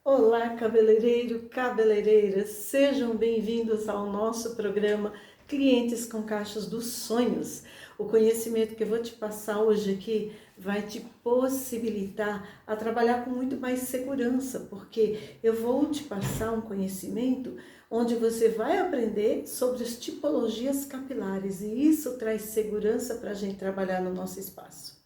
Olá, cabeleireiro, cabeleireira, sejam bem-vindos ao nosso programa Clientes com Cachos dos Sonhos. O conhecimento que eu vou te passar hoje aqui vai te possibilitar a trabalhar com muito mais segurança, porque eu vou te passar um conhecimento onde você vai aprender sobre as tipologias capilares e isso traz segurança para a gente trabalhar no nosso espaço.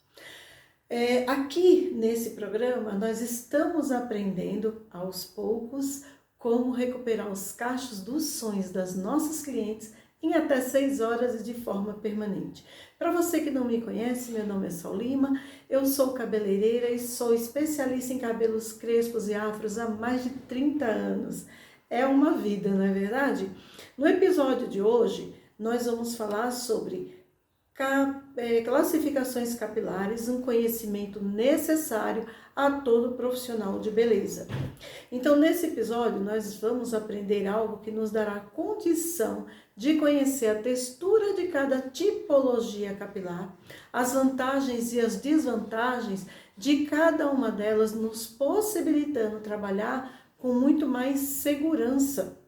Aqui nesse programa nós estamos aprendendo aos poucos como recuperar os cachos dos sonhos das nossas clientes em até 6 horas e de forma permanente. Para você que não me conhece, meu nome é Sol Lima, eu sou cabeleireira e sou especialista em cabelos crespos e afros há mais de 30 anos. É uma vida, não é verdade? No episódio de hoje, nós vamos falar sobre classificações capilares, um conhecimento necessário a todo profissional de beleza. Então, nesse episódio, nós vamos aprender algo que nos dará condição de conhecer a textura de cada tipologia capilar, as vantagens e as desvantagens de cada uma delas, nos possibilitando trabalhar com muito mais segurança,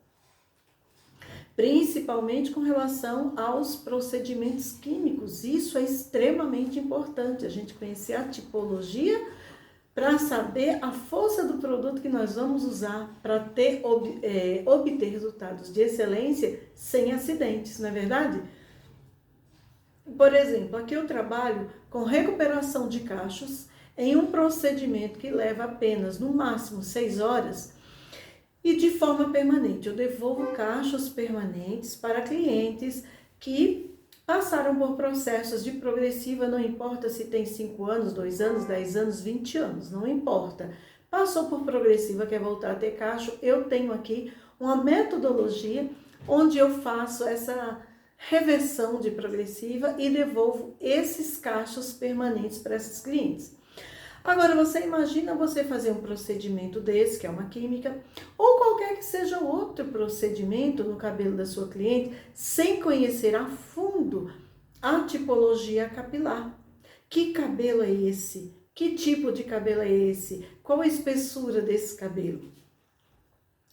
principalmente com relação aos procedimentos químicos. Isso é extremamente importante, a gente conhecer a tipologia para saber a força do produto que nós vamos usar para obter resultados de excelência sem acidentes, não é verdade? Por exemplo, aqui eu trabalho com recuperação de cachos em um procedimento que leva apenas, no máximo, 6 horas, e de forma permanente. Eu devolvo cachos permanentes para clientes que passaram por processos de progressiva, não importa se tem 5 anos, 2 anos, 10 anos, 20 anos, não importa. Passou por progressiva, quer voltar a ter cacho, eu tenho aqui uma metodologia onde eu faço essa reversão de progressiva e devolvo esses cachos permanentes para esses clientes. Agora, você imagina você fazer um procedimento desse, que é uma química, ou qualquer que seja outro procedimento no cabelo da sua cliente, sem conhecer a fundo a tipologia capilar. Que cabelo é esse? Que tipo de cabelo é esse? Qual a espessura desse cabelo?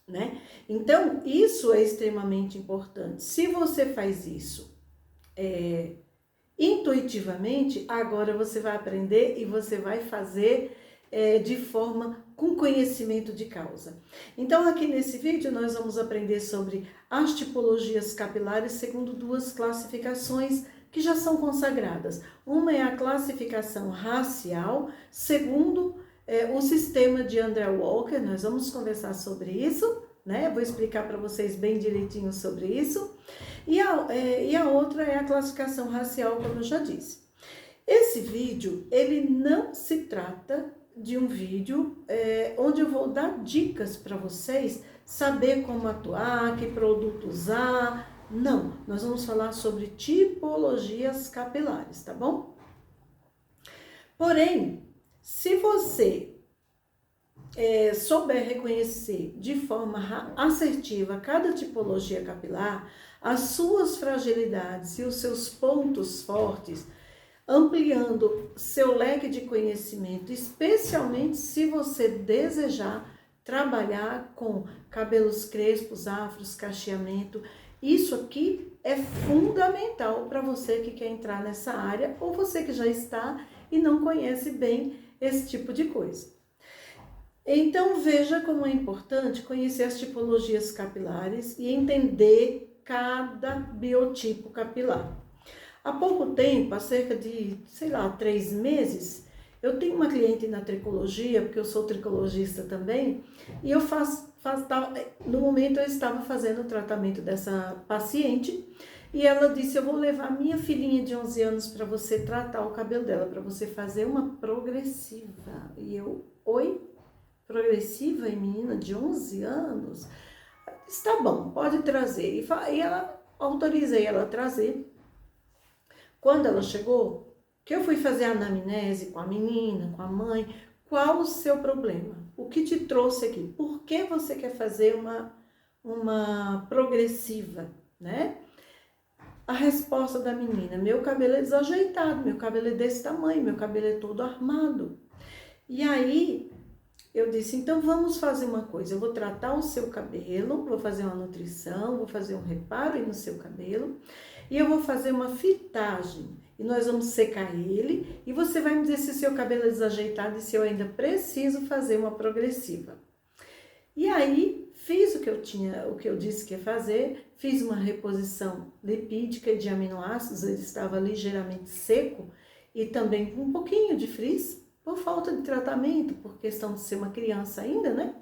Né? Então, isso é extremamente importante. Se você faz isso intuitivamente, agora você vai aprender e você vai fazer de forma com conhecimento de causa. Então, aqui nesse vídeo, nós vamos aprender sobre as tipologias capilares segundo 2 classificações que já são consagradas. Uma é a classificação racial, segundo o sistema de André Walker. Nós vamos conversar sobre isso, né? Vou explicar para vocês bem direitinho sobre isso. E a outra é a classificação racial, como eu já disse. Esse vídeo, ele não se trata de um vídeo onde eu vou dar dicas para vocês saber como atuar, que produto usar. Não, nós vamos falar sobre tipologias capilares, tá bom? Porém, se você souber reconhecer de forma assertiva cada tipologia capilar, as suas fragilidades e os seus pontos fortes, ampliando seu leque de conhecimento, especialmente se você desejar trabalhar com cabelos crespos, afros, cacheamento. Isso aqui é fundamental para você que quer entrar nessa área ou você que já está e não conhece bem esse tipo de coisa. Então, veja como é importante conhecer as tipologias capilares e entender cada biotipo capilar. Há pouco tempo, há cerca de, 3 meses, eu tenho uma cliente na tricologia, porque eu sou tricologista também, e eu no momento eu estava fazendo o tratamento dessa paciente, e ela disse, eu vou levar minha filhinha de 11 anos para você tratar o cabelo dela, para você fazer uma progressiva. E eu, oi? Progressiva em menina de 11 anos? Está bom, pode trazer. E ela, autorizei ela a trazer. Quando ela chegou, que eu fui fazer a anamnese com a menina, com a mãe, qual o seu problema? O que te trouxe aqui? Por que você quer fazer uma progressiva, né? A resposta da menina, meu cabelo é desajeitado, meu cabelo é desse tamanho, meu cabelo é todo armado. E aí, eu disse, então vamos fazer uma coisa, eu vou tratar o seu cabelo, vou fazer uma nutrição, vou fazer um reparo aí no seu cabelo, e eu vou fazer uma fitagem, e nós vamos secar ele, e você vai me dizer se seu cabelo é desajeitado e se eu ainda preciso fazer uma progressiva. E aí, fiz o que eu disse que ia fazer, fiz uma reposição lipídica de aminoácidos, ele estava ligeiramente seco, e também com um pouquinho de frizz, por falta de tratamento, por questão de ser uma criança ainda, né?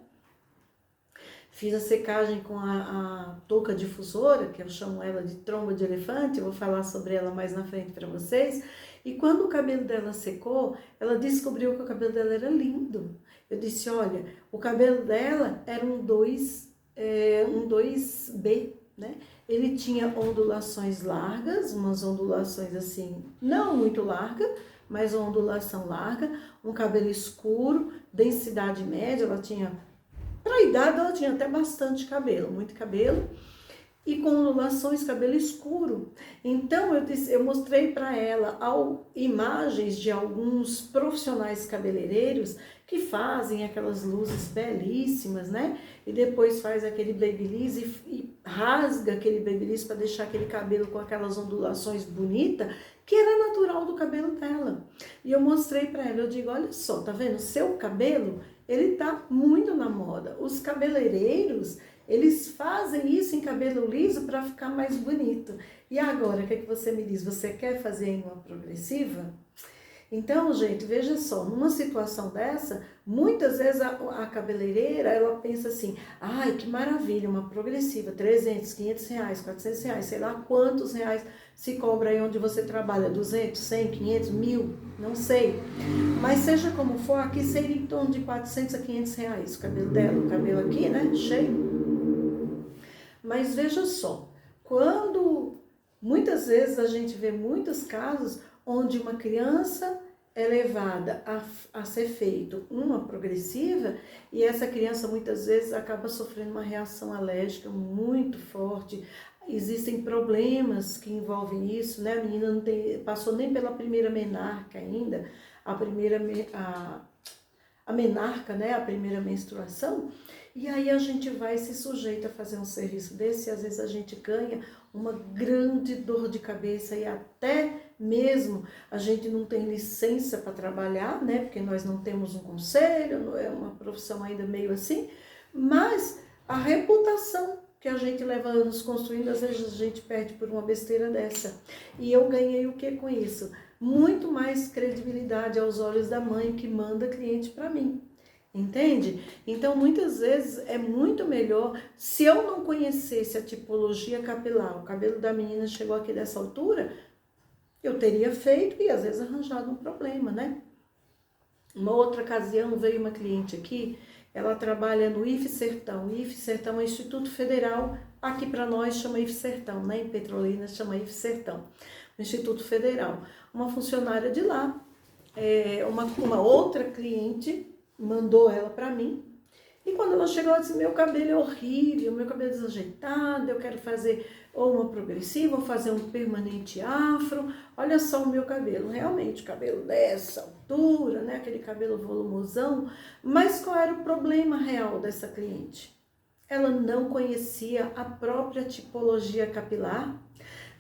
Fiz a secagem com a touca difusora, que eu chamo ela de tromba de elefante, eu vou falar sobre ela mais na frente para vocês. E quando o cabelo dela secou, ela descobriu que o cabelo dela era lindo. Eu disse, olha, o cabelo dela era um 2B, né? Ele tinha ondulações largas, umas ondulações assim, não muito largas, mas uma ondulação larga, um cabelo escuro, densidade média, ela tinha, para a idade ela tinha até bastante cabelo, muito cabelo, e com ondulações, cabelo escuro. Então eu mostrei para ela imagens de alguns profissionais cabeleireiros que fazem aquelas luzes belíssimas, né? E depois faz aquele babyliss e rasga aquele babyliss para deixar aquele cabelo com aquelas ondulações bonitas, que era natural do cabelo dela. E eu mostrei para ela, eu digo, olha só, tá vendo? Seu cabelo, ele tá muito na moda. Os cabeleireiros, eles fazem isso em cabelo liso para ficar mais bonito. E agora, o que é que você me diz? Você quer fazer em uma progressiva? Então, gente, veja só, numa situação dessa, muitas vezes a cabeleireira, ela pensa assim, ai, que maravilha, uma progressiva, 300, 500 reais, 400 reais, sei lá quantos reais se cobra aí onde você trabalha, 200, 100, 500, 1000, não sei. Mas seja como for, aqui seria em torno de 400 a 500 reais o cabelo dela, o cabelo aqui, né, cheio. Mas veja só, quando muitas vezes a gente vê muitos casos onde uma criança é levada a ser feito uma progressiva e essa criança muitas vezes acaba sofrendo uma reação alérgica muito forte. Existem problemas que envolvem isso, né? A menina não passou nem pela primeira menarca ainda, a menarca, né? A primeira menstruação. E aí a gente vai se sujeita a fazer um serviço desse e às vezes a gente ganha uma grande dor de cabeça e até mesmo a gente não tem licença para trabalhar, né? Porque nós não temos um conselho, é uma profissão ainda meio assim, mas a reputação que a gente leva anos construindo, às vezes a gente perde por uma besteira dessa. E eu ganhei o que com isso? Muito mais credibilidade aos olhos da mãe que manda cliente para mim. Entende? Então, muitas vezes é muito melhor, se eu não conhecesse a tipologia capilar, o cabelo da menina chegou aqui dessa altura, eu teria feito e às vezes arranjado um problema, né? Uma outra ocasião veio uma cliente aqui, ela trabalha no IF Sertão. O IF Sertão é um Instituto Federal, aqui para nós chama IF Sertão, né? Em Petrolina chama IF Sertão, o Instituto Federal. Uma funcionária de lá, uma outra cliente mandou ela para mim, e quando ela chegou, ela disse, meu cabelo é horrível, meu cabelo é desajeitado, eu quero fazer ou uma progressiva, ou fazer um permanente afro, olha só o meu cabelo, realmente o cabelo dessa altura, né, aquele cabelo volumosão, mas qual era o problema real dessa cliente? Ela não conhecia a própria tipologia capilar,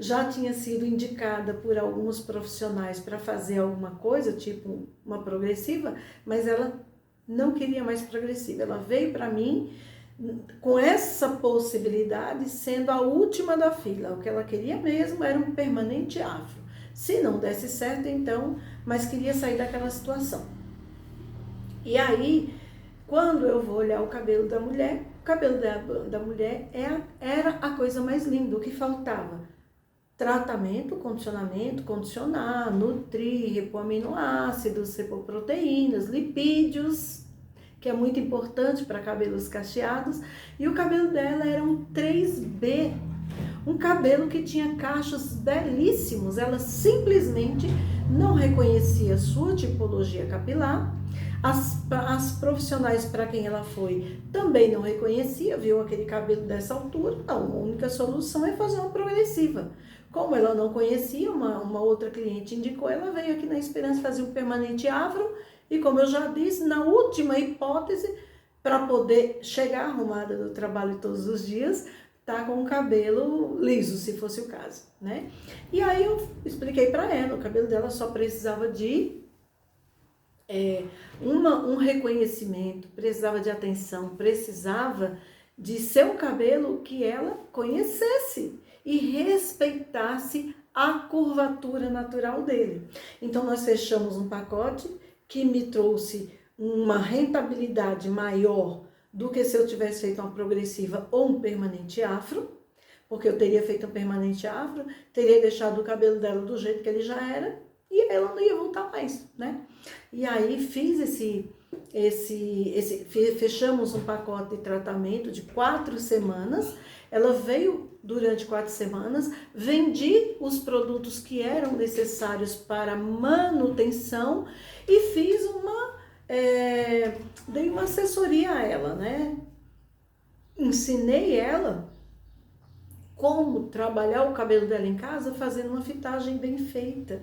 já tinha sido indicada por alguns profissionais para fazer alguma coisa, tipo uma progressiva, mas ela não queria mais progressiva. Ela veio para mim com essa possibilidade, sendo a última da fila. O que ela queria mesmo era um permanente afro. Se não desse certo, então, mas queria sair daquela situação. E aí, quando eu vou olhar o cabelo da mulher, o cabelo da mulher era a coisa mais linda. O que faltava? Tratamento, condicionamento, condicionar, nutrir, repor aminoácidos, repor proteínas, lipídios, que é muito importante para cabelos cacheados. E o cabelo dela era um 3B, um cabelo que tinha cachos belíssimos. Ela simplesmente não reconhecia a sua tipologia capilar. As profissionais para quem ela foi também não reconhecia, viu aquele cabelo dessa altura. Não, a única solução é fazer uma progressiva. Como ela não conhecia, uma outra cliente indicou, ela veio aqui na Esperança fazer um permanente afro E como eu já disse, na última hipótese, para poder chegar arrumada do trabalho todos os dias, tá com o cabelo liso, se fosse o caso, né? E aí eu expliquei para ela, o cabelo dela só precisava de um reconhecimento, precisava de atenção, precisava de ser um cabelo que ela conhecesse e respeitasse a curvatura natural dele. Então nós fechamos um pacote que me trouxe uma rentabilidade maior do que se eu tivesse feito uma progressiva ou um permanente afro, porque eu teria feito um permanente afro, teria deixado o cabelo dela do jeito que ele já era e ela não ia voltar mais, né? E aí fiz fechamos um pacote de tratamento de 4 semanas, ela veio durante 4 semanas, vendi os produtos que eram necessários para manutenção e fiz dei uma assessoria a ela, né? Ensinei ela como trabalhar o cabelo dela em casa fazendo uma fitagem bem feita.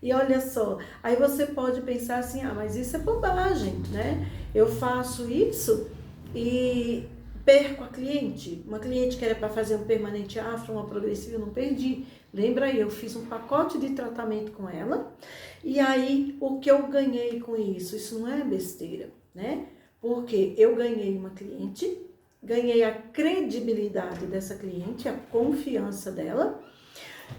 E olha só, aí você pode pensar assim, mas isso é bobagem, né? Eu faço isso e perco a cliente. Uma cliente que era para fazer um permanente afro, uma progressiva, eu não perdi. Lembra aí, eu fiz um pacote de tratamento com ela. E aí, o que eu ganhei com isso? Isso não é besteira, né? Porque eu ganhei uma cliente, ganhei a credibilidade dessa cliente, a confiança dela.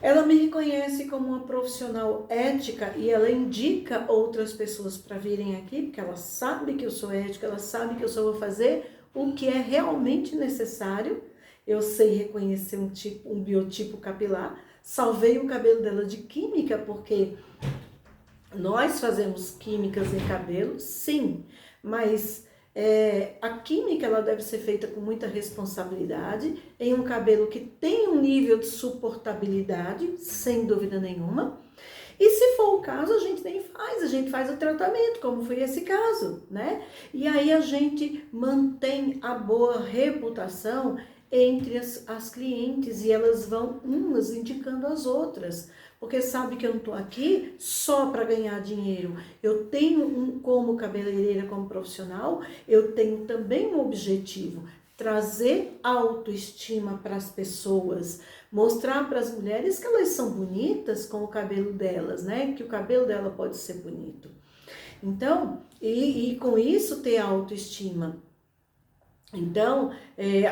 Ela me reconhece como uma profissional ética e ela indica outras pessoas para virem aqui, porque ela sabe que eu sou ética, ela sabe que eu só vou fazer o que é realmente necessário. Eu sei reconhecer um biotipo capilar, salvei o cabelo dela de química, porque nós fazemos químicas em cabelo, sim, mas a química ela deve ser feita com muita responsabilidade, em um cabelo que tem um nível de suportabilidade, sem dúvida nenhuma. E se for o caso, a gente nem faz, a gente faz o tratamento, como foi esse caso, né? E aí a gente mantém a boa reputação entre as clientes e elas vão umas indicando as outras. Porque sabe que eu não estou aqui só para ganhar dinheiro. Eu tenho como cabeleireira, como profissional, eu tenho também um objetivo, trazer autoestima para as pessoas, mostrar para as mulheres que elas são bonitas com o cabelo delas, né? Que o cabelo dela pode ser bonito. Então, e com isso ter autoestima. Então,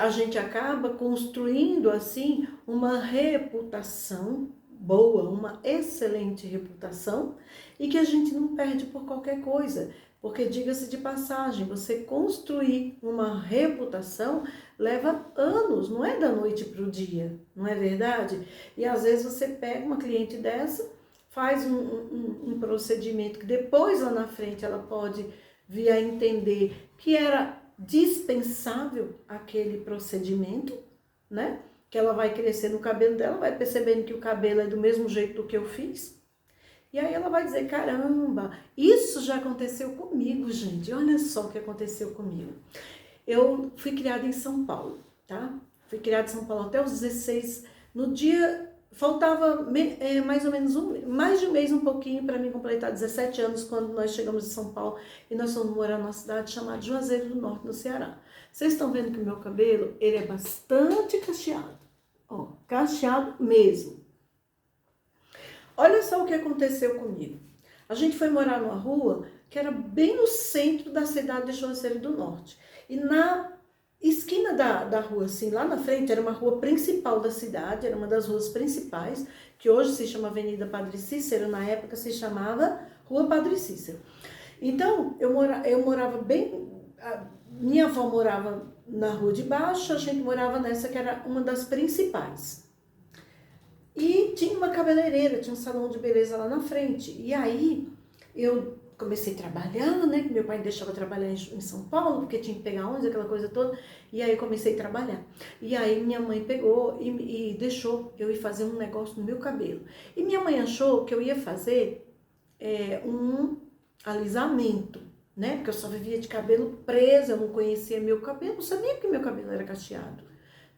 a gente acaba construindo, assim, uma reputação boa, uma excelente reputação e que a gente não perde por qualquer coisa. Porque, diga-se de passagem, você construir uma reputação leva anos, não é da noite para o dia, não é verdade? E às vezes você pega uma cliente dessa, faz um procedimento que depois lá na frente ela pode vir a entender que era dispensável aquele procedimento, né? Que ela vai crescer no cabelo dela, vai percebendo que o cabelo é do mesmo jeito do que eu fiz. E aí ela vai dizer, caramba, isso já aconteceu comigo, gente. Olha só o que aconteceu comigo. Eu fui criada em São Paulo, tá? Fui criada em São Paulo até os 16. No dia, faltava mais ou menos mais de um mês, um pouquinho, para mim completar 17 anos, quando nós chegamos de São Paulo e nós fomos morar numa cidade chamada Juazeiro do Norte, no Ceará. Vocês estão vendo que o meu cabelo, ele é bastante cacheado. Ó, cacheado mesmo. Olha só o que aconteceu comigo. A gente foi morar numa rua que era bem no centro da cidade de Juazeiro do Norte. E na esquina da rua, assim, lá na frente, era uma rua principal da cidade, era uma das ruas principais, que hoje se chama Avenida Padre Cícero, na época se chamava Rua Padre Cícero. Então, eu morava bem... Minha avó morava na rua de baixo, a gente morava nessa que era uma das principais. E tinha uma cabeleireira, tinha um salão de beleza lá na frente. E aí eu comecei a trabalhar, né? Que meu pai deixava trabalhar em São Paulo, porque tinha que pegar ônibus, aquela coisa toda. E aí eu comecei a trabalhar. E aí minha mãe pegou e deixou eu ir fazer um negócio no meu cabelo. E minha mãe achou que eu ia fazer um alisamento, né? Porque eu só vivia de cabelo preso, eu não conhecia meu cabelo, não sabia que meu cabelo era cacheado,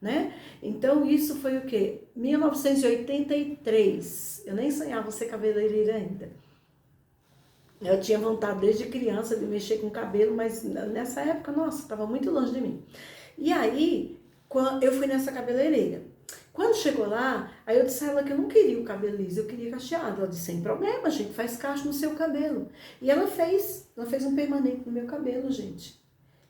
né? Então isso foi o quê? 1983, eu nem sonhava ser cabeleireira ainda. Eu tinha vontade desde criança de mexer com cabelo, mas nessa época, nossa, estava muito longe de mim. E aí, eu fui nessa cabeleireira. Quando chegou lá, aí eu disse a ela que eu não queria o cabelo liso, eu queria cacheado. Ela disse, sem problema, gente, faz cacho no seu cabelo. E ela fez um permanente no meu cabelo, gente.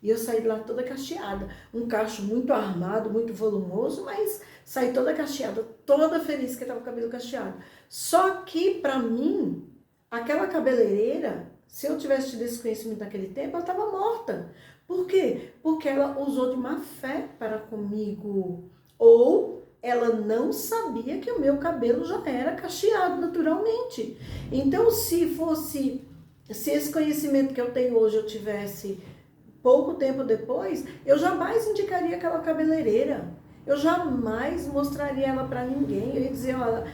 E eu saí de lá toda cacheada. Um cacho muito armado, muito volumoso, mas saí toda cacheada, toda feliz que estava o cabelo cacheado. Só que, pra mim, aquela cabeleireira, se eu tivesse tido esse conhecimento naquele tempo, ela estava morta. Por quê? Porque ela usou de má fé para comigo. Ou ela não sabia que o meu cabelo já era cacheado naturalmente. Então, se esse conhecimento que eu tenho hoje eu tivesse pouco tempo depois, eu jamais indicaria aquela cabeleireira. Eu jamais mostraria ela para ninguém. Eu ia dizer, olha,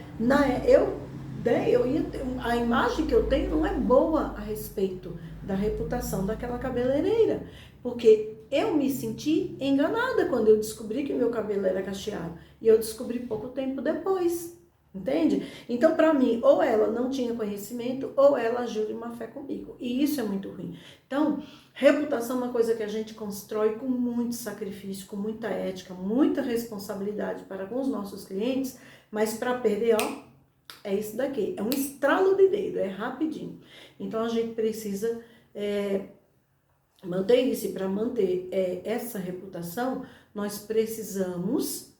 a imagem que eu tenho não é boa a respeito da reputação daquela cabeleireira, porque eu me senti enganada quando eu descobri que meu cabelo era cacheado, e eu descobri pouco tempo depois, entende? Então, para mim, ou ela não tinha conhecimento, ou ela agiu de má fé comigo, e isso é muito ruim. Então, reputação é uma coisa que a gente constrói com muito sacrifício, com muita ética, muita responsabilidade para com os nossos clientes, mas para perder, ó, é isso daqui, é um estralo de dedo, é rapidinho. Então, a gente precisa manter isso, e para manter essa reputação, nós precisamos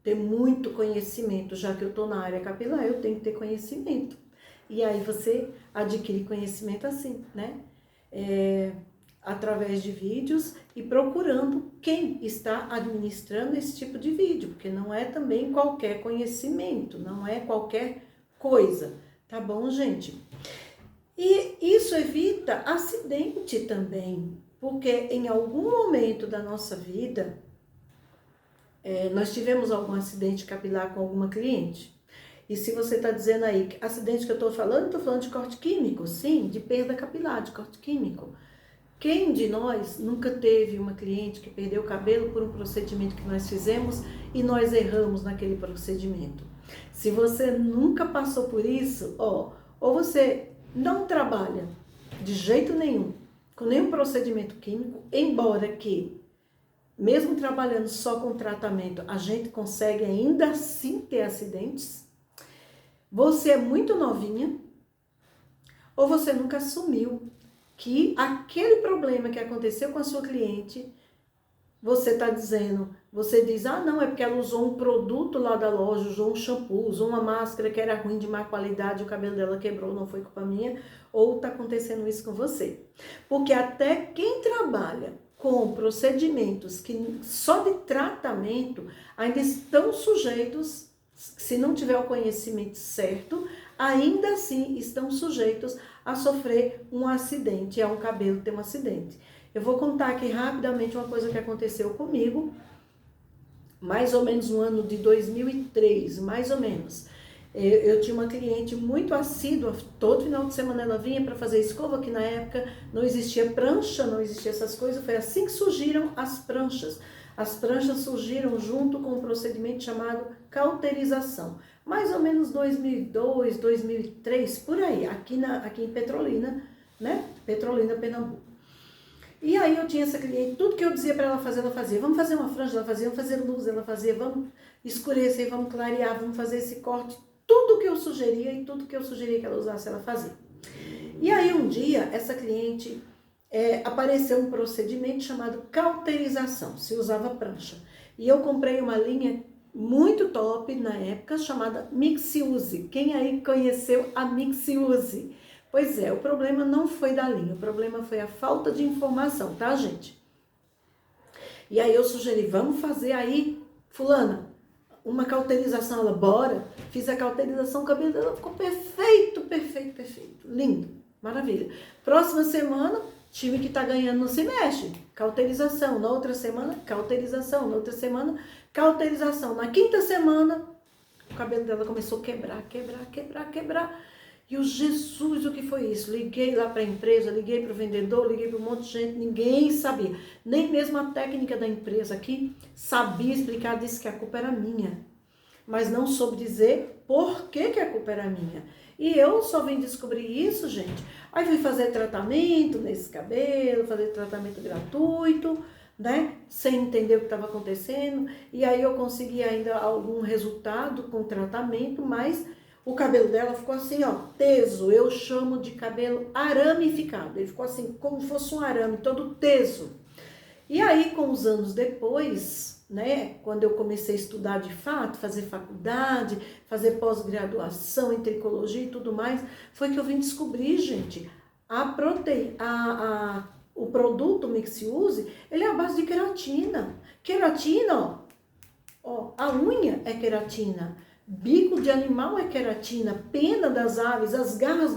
ter muito conhecimento. Já que eu estou na área capilar, eu tenho que ter conhecimento. E aí você adquire conhecimento assim, né? Através de vídeos e procurando quem está administrando esse tipo de vídeo, porque não é também qualquer conhecimento, não é qualquer coisa, tá bom, gente? E isso evita acidente também, porque em algum momento da nossa vida, nós tivemos algum acidente capilar com alguma cliente. E se você está dizendo aí, acidente que eu estou falando de corte químico, sim, de perda capilar, de corte químico. Quem de nós nunca teve uma cliente que perdeu o cabelo por um procedimento que nós fizemos e nós erramos naquele procedimento? Se você nunca passou por isso, ou você não trabalha de jeito nenhum com nenhum procedimento químico, embora que, mesmo trabalhando só com tratamento, a gente consegue ainda assim ter acidentes. Você é muito novinha, ou você nunca assumiu que aquele problema que aconteceu com a sua cliente, você diz, não, é porque ela usou um produto lá da loja, usou um shampoo, usou uma máscara que era ruim, de má qualidade, o cabelo dela quebrou, não foi culpa minha, ou tá acontecendo isso com você. Porque até quem trabalha com procedimentos que só de tratamento ainda estão sujeitos, se não tiver o conhecimento certo, ainda assim estão sujeitos a sofrer um acidente, um cabelo ter um acidente. Eu vou contar aqui rapidamente uma coisa que aconteceu comigo, mais ou menos no ano de 2003, mais ou menos. Eu tinha uma cliente muito assídua, todo final de semana ela vinha para fazer escova, que na época não existia prancha, não existia essas coisas, foi assim que surgiram as pranchas. As pranchas surgiram junto com um procedimento chamado cauterização. Mais ou menos 2002, 2003, por aí, aqui em Petrolina, né? Petrolina, Pernambuco. E aí eu tinha essa cliente, tudo que eu dizia para ela fazer, ela fazia. Vamos fazer uma franja, ela fazia. Vamos fazer luz, ela fazia. Vamos escurecer, vamos clarear, vamos fazer esse corte. Tudo que eu sugeria e tudo que eu sugeria que ela usasse, ela fazia. E aí um dia, essa cliente, apareceu um procedimento chamado cauterização, se usava prancha. E eu comprei uma linha muito top na época, chamada Mixiuse. Quem aí conheceu a Mixiuse? Pois é, o problema não foi da linha, o problema foi a falta de informação, tá, gente? E aí eu sugeri, vamos fazer aí, fulana, uma cauterização. Ela, bora. Fiz a cauterização, o cabelo dela ficou perfeito, perfeito, perfeito. Lindo, maravilha. Próxima semana, time que tá ganhando não se mexe. Cauterização. Na outra semana, cauterização. Na outra semana, cauterização. Na quinta semana, o cabelo dela começou a quebrar. E eu, Jesus, o que foi isso? Liguei lá para a empresa, liguei para o vendedor, liguei para um monte de gente, ninguém sabia. Nem mesmo a técnica da empresa aqui sabia explicar, disse que a culpa era minha. mas não soube dizer por que a culpa era minha. E eu só vim descobrir isso, gente. Aí fui fazer tratamento nesse cabelo, fazer tratamento gratuito, né? Sem entender o que estava acontecendo. E aí eu consegui ainda algum resultado com o tratamento, mas o cabelo dela ficou assim, ó, teso. Eu chamo de cabelo aramificado. Ele ficou assim, como se fosse um arame, todo teso. E aí, com os anos depois, né, quando eu comecei a estudar de fato, fazer faculdade, fazer pós-graduação em tricologia e tudo mais, foi que eu vim descobrir, gente, o produto Mixiuse, ele é a base de queratina. Queratina, ó, a unha é queratina, bico de animal é queratina, pena das aves, as garras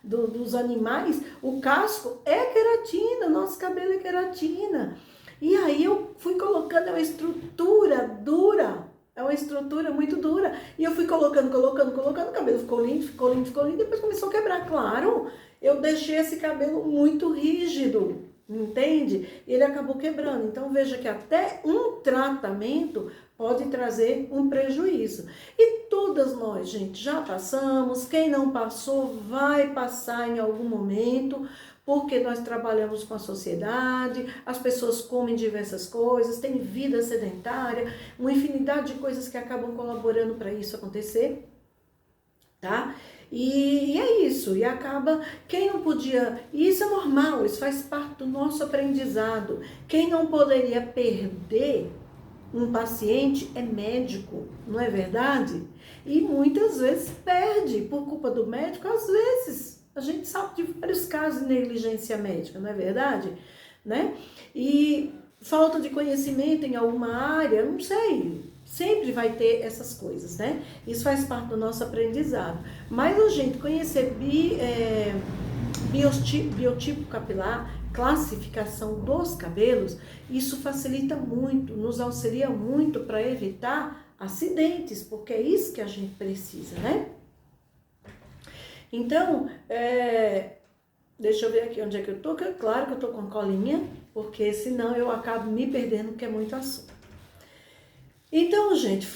dos animais, o casco é queratina, nosso cabelo é queratina. E aí eu fui colocando, é uma estrutura dura, é uma estrutura muito dura. E eu fui colocando, o cabelo ficou lindo, depois começou a quebrar. Claro, eu deixei esse cabelo muito rígido, entende? Ele acabou quebrando. Então veja que até um tratamento pode trazer um prejuízo. E todas nós, gente, já passamos, quem não passou vai passar em algum momento, porque nós trabalhamos com a sociedade, as pessoas comem diversas coisas, têm vida sedentária, uma infinidade de coisas que acabam colaborando para isso acontecer, tá? E é isso, e acaba, quem não podia, e isso é normal, isso faz parte do nosso aprendizado, quem não poderia perder um paciente é médico, não é verdade? E muitas vezes perde por culpa do médico, às vezes. A gente sabe de vários casos de negligência médica, não é verdade? Né? E falta de conhecimento em alguma área, não sei, sempre vai ter essas coisas, né? Isso faz parte do nosso aprendizado. Mas a gente conhecer biotipo capilar, classificação dos cabelos, isso facilita muito, nos auxilia muito para evitar acidentes, porque é isso que a gente precisa, né? Então, deixa eu ver aqui onde é que eu tô. Claro que eu tô com a colinha, porque senão eu acabo me perdendo, porque é muito assunto. Então, gente,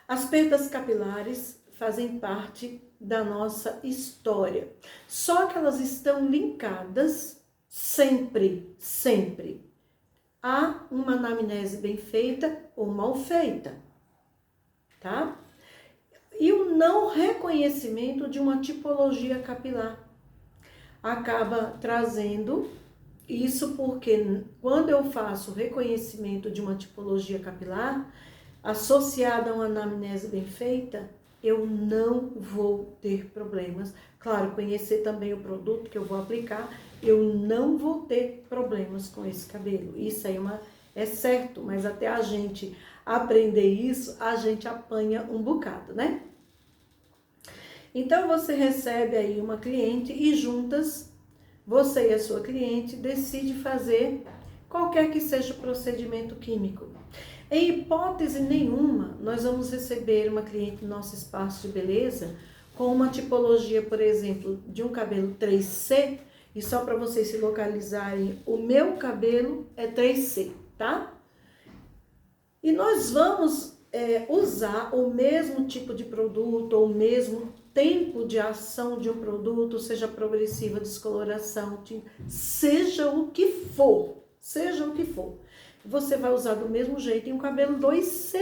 as perdas capilares fazem parte da nossa história. Só que elas estão linkadas sempre, sempre a uma anamnese bem feita ou mal feita, tá? E o não reconhecimento de uma tipologia capilar acaba trazendo isso, porque quando eu faço o reconhecimento de uma tipologia capilar associada a uma anamnese bem feita, eu não vou ter problemas. Claro, conhecer também o produto que eu vou aplicar, eu não vou ter problemas com esse cabelo. Isso aí é certo, mas até a gente aprender isso, a gente apanha um bocado, né? Então, você recebe aí uma cliente e juntas, você e a sua cliente decide fazer qualquer que seja o procedimento químico. Em hipótese nenhuma, nós vamos receber uma cliente no nosso espaço de beleza com uma tipologia, por exemplo, de um cabelo 3C, e só para vocês se localizarem, o meu cabelo é 3C, tá? E nós vamos usar o mesmo tipo de produto, ou o mesmo tempo de ação de um produto, seja progressiva, descoloração, seja o que for, você vai usar do mesmo jeito em um cabelo 2C.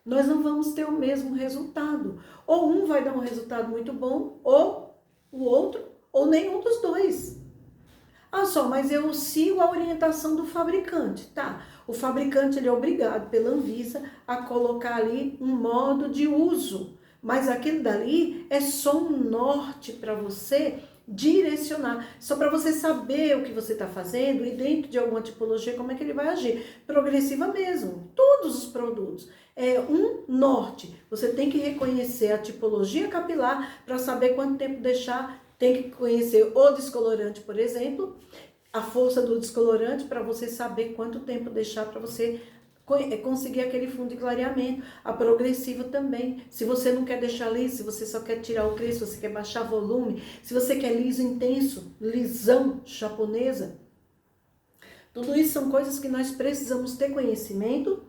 Nós não vamos ter o mesmo resultado. Ou um vai dar um resultado muito bom, ou o outro, ou nenhum dos dois. Ah, só, mas eu sigo a orientação do fabricante, tá? O fabricante, ele é obrigado pela Anvisa a colocar ali um modo de uso. Mas aquilo dali é só um norte para você direcionar, só para você saber o que você está fazendo e dentro de alguma tipologia como é que ele vai agir. Progressiva mesmo, todos os produtos. É um norte. Você tem que reconhecer a tipologia capilar para saber quanto tempo deixar. Tem que conhecer o descolorante, por exemplo, a força do descolorante para você saber quanto tempo deixar para você conseguir aquele fundo de clareamento. A progressiva também, se você não quer deixar liso, se você só quer tirar o crespo, se você quer baixar volume, se você quer liso intenso, lisão japonesa, tudo isso são coisas que nós precisamos ter conhecimento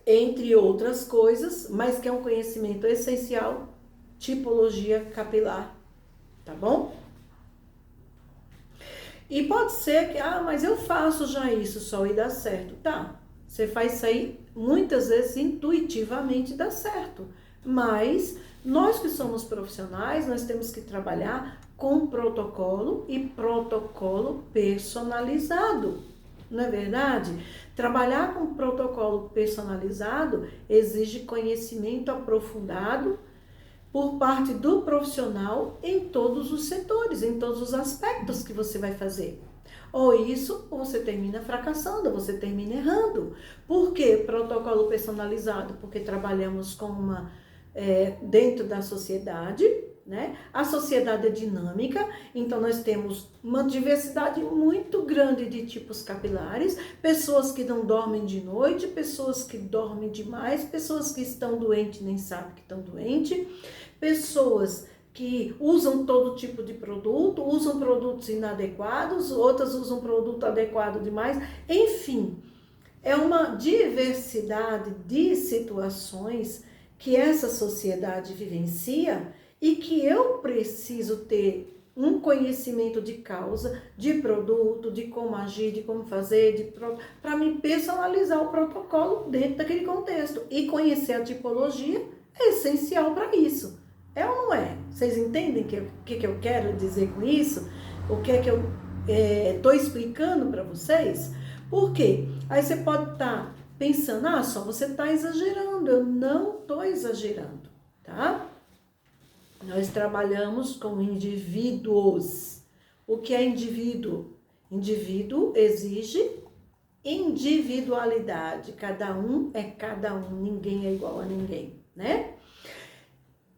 entre outras coisas, mas que é um conhecimento essencial, tipologia capilar, tá bom? E pode ser que, mas eu faço já isso só e dá certo. Tá, você faz isso aí, muitas vezes intuitivamente dá certo, mas nós que somos profissionais, nós temos que trabalhar com protocolo e protocolo personalizado, não é verdade? Trabalhar com protocolo personalizado exige conhecimento aprofundado por parte do profissional em todos os setores, em todos os aspectos que você vai fazer. Ou isso, ou você termina fracassando, você termina errando. Por que protocolo personalizado? Porque trabalhamos com dentro da sociedade, né? A sociedade é dinâmica, então nós temos uma diversidade muito grande de tipos capilares, pessoas que não dormem de noite, pessoas que dormem demais, pessoas que estão doentes e nem sabem que estão doentes, pessoas que usam todo tipo de produto, usam produtos inadequados, outras usam produto adequado demais, enfim, é uma diversidade de situações que essa sociedade vivencia e que eu preciso ter um conhecimento de causa, de produto, de como agir, de como fazer, para me personalizar o protocolo dentro daquele contexto. E conhecer a tipologia é essencial para isso. É ou não é? Vocês entendem o que eu quero dizer com isso? O que é que eu estou explicando para vocês? Por quê? Aí você pode estar pensando, só você está exagerando. Eu não estou exagerando, tá? Nós trabalhamos com indivíduos. O que é indivíduo? Indivíduo exige individualidade. Cada um é cada um, ninguém é igual a ninguém, né?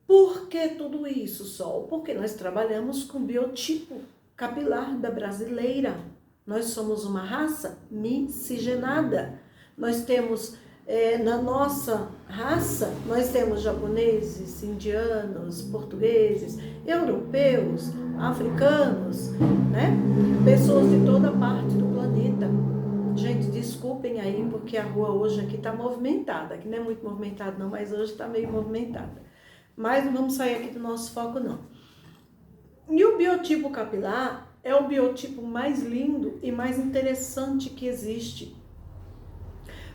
Por que tudo isso, Sol? Porque nós trabalhamos com biotipo capilar da brasileira. Nós somos uma raça miscigenada. Nós temos, na nossa raça, nós temos japoneses, indianos, portugueses, europeus, africanos, né? Pessoas de toda parte do planeta. Gente, desculpem aí, porque a rua hoje aqui está movimentada. Aqui não é muito movimentada não, mas hoje está meio movimentada. Mas não vamos sair aqui do nosso foco não. E o biotipo capilar é o biotipo mais lindo e mais interessante que existe.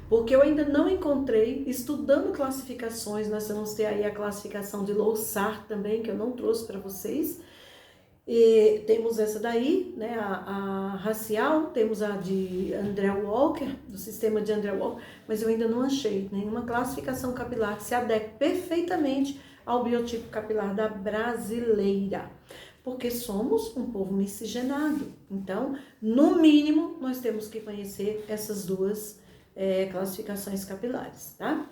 Porque eu ainda não encontrei, estudando classificações, nós vamos ter aí a classificação de Lowsar também, que eu não trouxe para vocês. E temos essa daí, né, a racial, temos a de André Walker, do sistema de André Walker, mas eu ainda não achei nenhuma classificação capilar que se adeque perfeitamente ao biotipo capilar da brasileira, porque somos um povo miscigenado. Então, no mínimo, nós temos que conhecer essas duas classificações capilares, tá?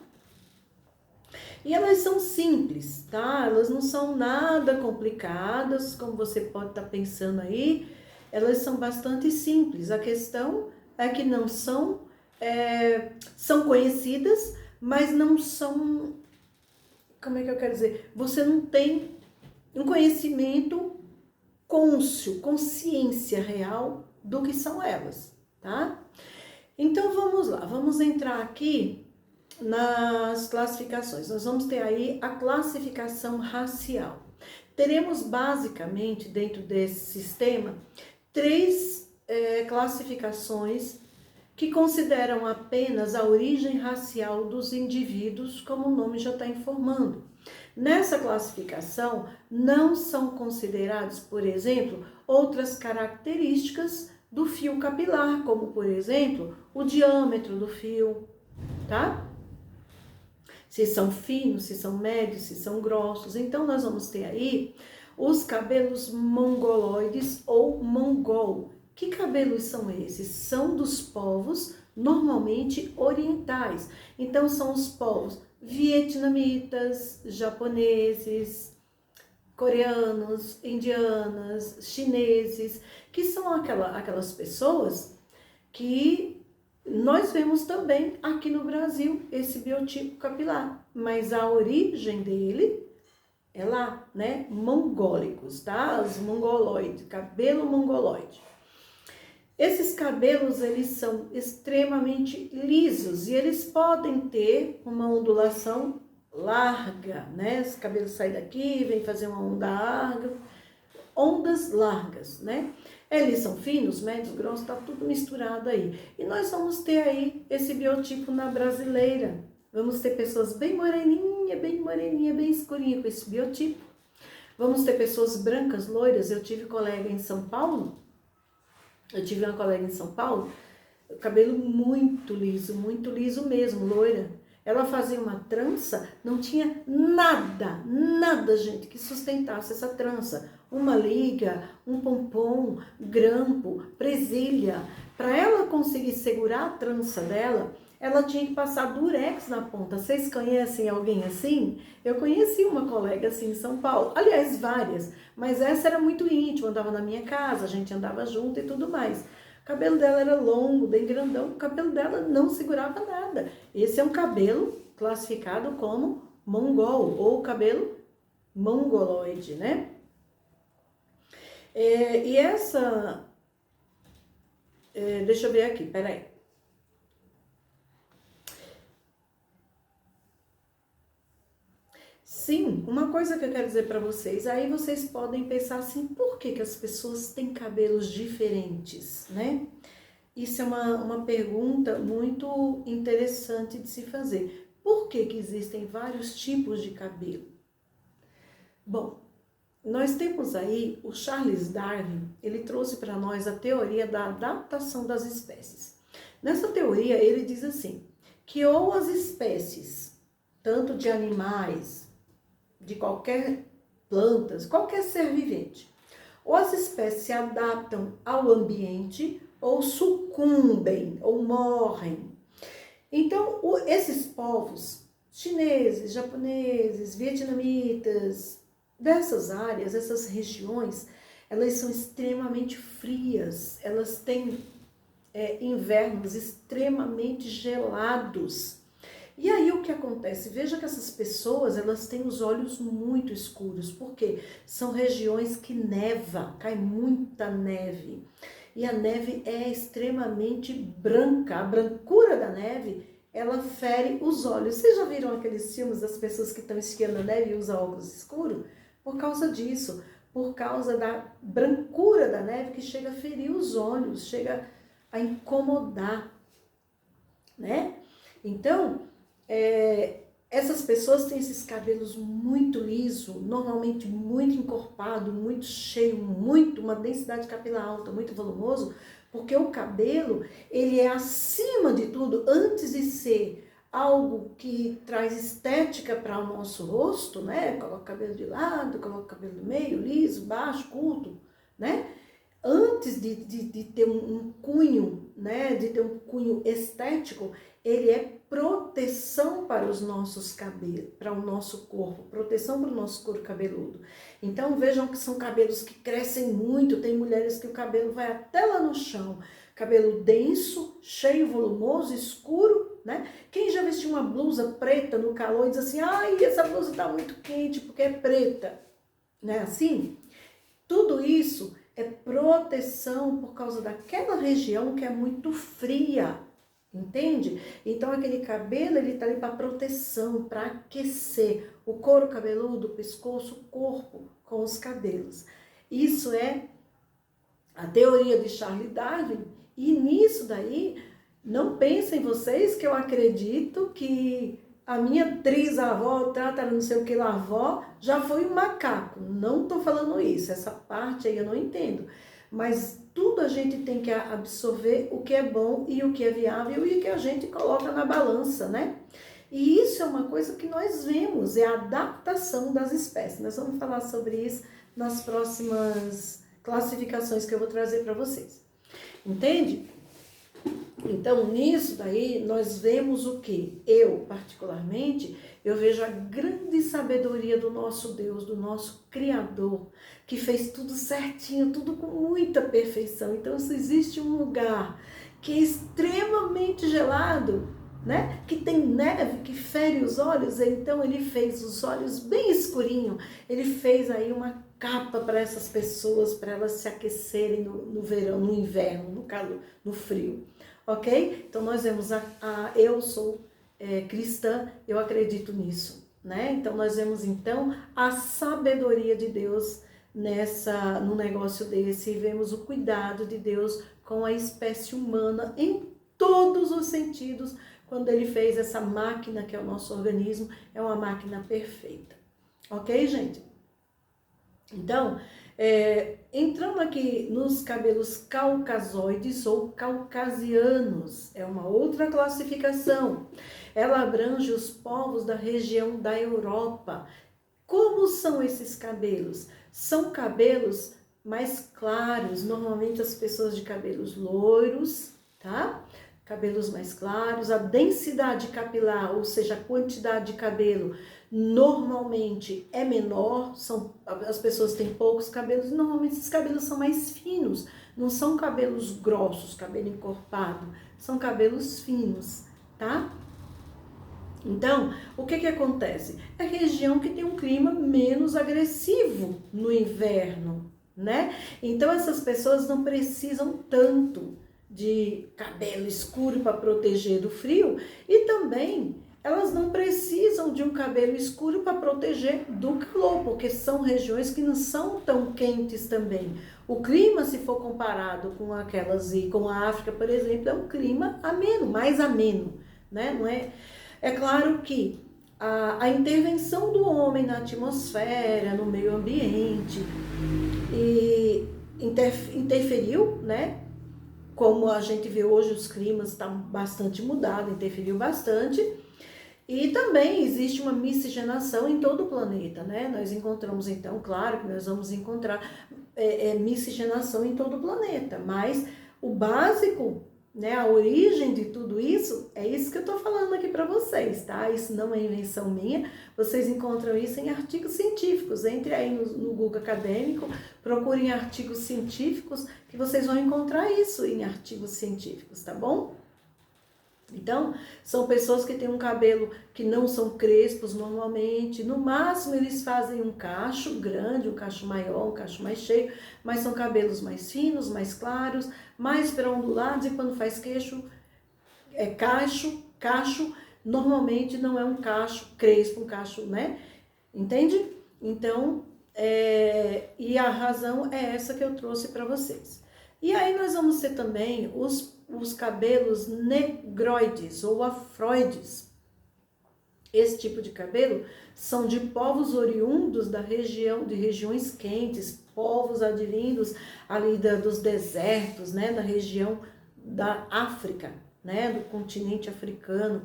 E elas são simples, tá? Elas não são nada complicadas, como você pode estar pensando aí. Elas são bastante simples. A questão é que não são, são conhecidas, mas não são, como é que eu quero dizer? Você não tem um conhecimento cônscio, consciência real do que são elas, tá? Então vamos lá, vamos entrar aqui nas classificações. Nós vamos ter aí a classificação racial. Teremos basicamente dentro desse sistema 3 classificações que consideram apenas a origem racial dos indivíduos, como o nome já está informando. Nessa classificação não são considerados, por exemplo, outras características do fio capilar, como por exemplo, o diâmetro do fio, tá? Se são finos, se são médios, se são grossos. Então, nós vamos ter aí os cabelos mongoloides ou mongol. Que cabelos são esses? São dos povos normalmente orientais. Então, são os povos vietnamitas, japoneses, coreanos, indianas, chineses, que são aquelas pessoas que nós vemos também aqui no Brasil esse biotipo capilar, mas a origem dele é lá, né? Mongólicos, tá? Os mongoloides, cabelo mongoloide. Esses cabelos, eles são extremamente lisos e eles podem ter uma ondulação larga, né? Esse cabelo sai daqui, vem fazer uma onda larga, ondas largas, né? Eles são finos, médios, grossos, tá tudo misturado aí. E nós vamos ter aí esse biotipo na brasileira. Vamos ter pessoas bem moreninha, bem escurinha com esse biotipo. Vamos ter pessoas brancas, loiras. Eu tive colega em São Paulo, cabelo muito liso mesmo, loira. Ela fazia uma trança, não tinha nada, gente, que sustentasse essa trança. Uma liga, um pompom, grampo, presilha. Para ela conseguir segurar a trança dela, ela tinha que passar durex na ponta. Vocês conhecem alguém assim? Eu conheci uma colega assim em São Paulo. Aliás, várias. Mas essa era muito íntima, andava na minha casa, a gente andava junto e tudo mais. O cabelo dela era longo, bem grandão, o cabelo dela não segurava nada. Esse é um cabelo classificado como mongol, ou cabelo mongoloide, né? E essa... deixa eu ver aqui, peraí. Sim, uma coisa que eu quero dizer para vocês, aí vocês podem pensar assim, por que as pessoas têm cabelos diferentes, né? Isso é uma pergunta muito interessante de se fazer. Por que existem vários tipos de cabelo? Bom, nós temos aí o Charles Darwin, ele trouxe para nós a teoria da adaptação das espécies. Nessa teoria, ele diz assim, que ou as espécies, tanto de animais, de qualquer plantas, qualquer ser vivente, ou as espécies se adaptam ao ambiente, ou sucumbem, ou morrem. Então, esses povos, chineses, japoneses, vietnamitas, dessas áreas, essas regiões, elas são extremamente frias, elas têm invernos extremamente gelados. E aí o que acontece? Veja que essas pessoas, elas têm os olhos muito escuros, porque são regiões que neva, cai muita neve. E a neve é extremamente branca, a brancura da neve, ela fere os olhos. Vocês já viram aqueles filmes das pessoas que estão esquiando na neve e usam óculos escuros? Por causa disso, por causa da brancura da neve que chega a ferir os olhos, chega a incomodar, né? Então, essas pessoas têm esses cabelos muito liso, normalmente muito encorpado, muito cheio, uma densidade capilar alta, muito volumoso, porque o cabelo, ele é acima de tudo, antes de ser algo que traz estética para o nosso rosto, né? Coloca o cabelo de lado, coloca o cabelo no meio, liso, baixo, curto, né? Antes de ter um cunho, né? De ter um cunho estético, ele é proteção para os nossos cabelos, para o nosso corpo, proteção para o nosso couro cabeludo. Então vejam que são cabelos que crescem muito, tem mulheres que o cabelo vai até lá no chão, cabelo denso, cheio, volumoso, escuro, né? Quem já vestiu uma blusa preta no calor e diz assim, ai, essa blusa está muito quente porque é preta, né? Assim, tudo isso é proteção por causa daquela região que é muito fria, entende? Então aquele cabelo, ele tá ali para proteção, para aquecer o couro cabeludo, o pescoço, o corpo com os cabelos. Isso é a teoria de Charles Darwin, e nisso daí, não pensem vocês que eu acredito que a minha trisavó, não sei o que lá, avó, já foi um macaco. Não tô falando isso, essa parte aí eu não entendo. Mas tudo a gente tem que absorver o que é bom e o que é viável e o que a gente coloca na balança, né? E isso é uma coisa que nós vemos, é a adaptação das espécies. Nós vamos falar sobre isso nas próximas classificações que eu vou trazer para vocês. Entende? Então, nisso daí, nós vemos o que? Eu, particularmente, eu vejo a grande sabedoria do nosso Deus, do nosso Criador, que fez tudo certinho, tudo com muita perfeição. Então, se existe um lugar que é extremamente gelado, né? Que tem neve, que fere os olhos, então ele fez os olhos bem escurinho, ele fez aí uma capa para essas pessoas, para elas se aquecerem no verão, no inverno, no calor, no frio, ok? Então nós vemos eu sou cristã, eu acredito nisso, né? Então nós vemos então a sabedoria de Deus no negócio desse, e vemos o cuidado de Deus com a espécie humana em todos os sentidos, quando ele fez essa máquina que é o nosso organismo, é uma máquina perfeita. Ok, gente? Então, entrando aqui nos cabelos caucasoides ou caucasianos, é uma outra classificação. Ela abrange os povos da região da Europa. Como são esses cabelos? São cabelos mais claros, normalmente as pessoas de cabelos loiros, tá? Cabelos mais claros, a densidade capilar, ou seja, a quantidade de cabelo, normalmente é menor, as pessoas têm poucos cabelos, e normalmente esses cabelos são mais finos, não são cabelos grossos, cabelo encorpado, são cabelos finos, tá? Então, o que acontece? É a região que tem um clima menos agressivo no inverno, né? Então, essas pessoas não precisam tanto de cabelo escuro para proteger do frio, e também elas não precisam de um cabelo escuro para proteger do calor, porque são regiões que não são tão quentes também. O clima, se for comparado com aquelas e com a África, por exemplo, é um clima ameno, mais ameno, né? Não é? É claro que a intervenção do homem na atmosfera, no meio ambiente, interferiu, né? Como a gente vê hoje, os climas estão bastante mudados, interferiu bastante. E também existe uma miscigenação em todo o planeta, né? Nós encontramos, então, claro que nós vamos encontrar miscigenação em todo o planeta, mas o básico, né, a origem de tudo isso, é isso que eu tô falando aqui para vocês, tá? Isso não é invenção minha, vocês encontram isso em artigos científicos. Entre aí no Google Acadêmico, procurem artigos científicos, que vocês vão encontrar isso em artigos científicos, tá bom? Então, são pessoas que têm um cabelo que não são crespos normalmente, no máximo eles fazem um cacho grande, um cacho maior, um cacho mais cheio, mas são cabelos mais finos, mais claros, mais para ondulados, e quando faz cacho, normalmente não é um cacho crespo, um cacho, né? Entende? Então, e a razão é essa que eu trouxe para vocês. E aí nós vamos ter também os cabelos negroides ou afroides. Esse tipo de cabelo são de povos oriundos de regiões quentes, povos advindos ali dos desertos, né, da região da África, né, do continente africano.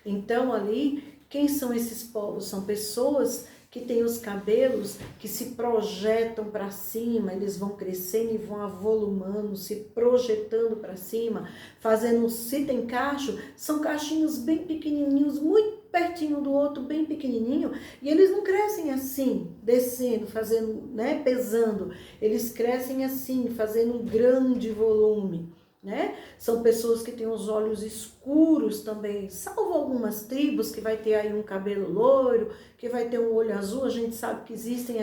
Então ali, quem são esses povos? São pessoas que têm os cabelos que se projetam para cima, eles vão crescendo e vão avolumando, se projetando para cima, fazendo, se tem cacho, são cachinhos bem pequenininhos, muito pertinho do outro, bem pequenininho, e eles não crescem assim, descendo, fazendo, né, pesando, eles crescem assim, fazendo um grande volume. Né? São pessoas que têm os olhos escuros também, salvo algumas tribos que vai ter aí um cabelo loiro, que vai ter um olho azul. A gente sabe que existem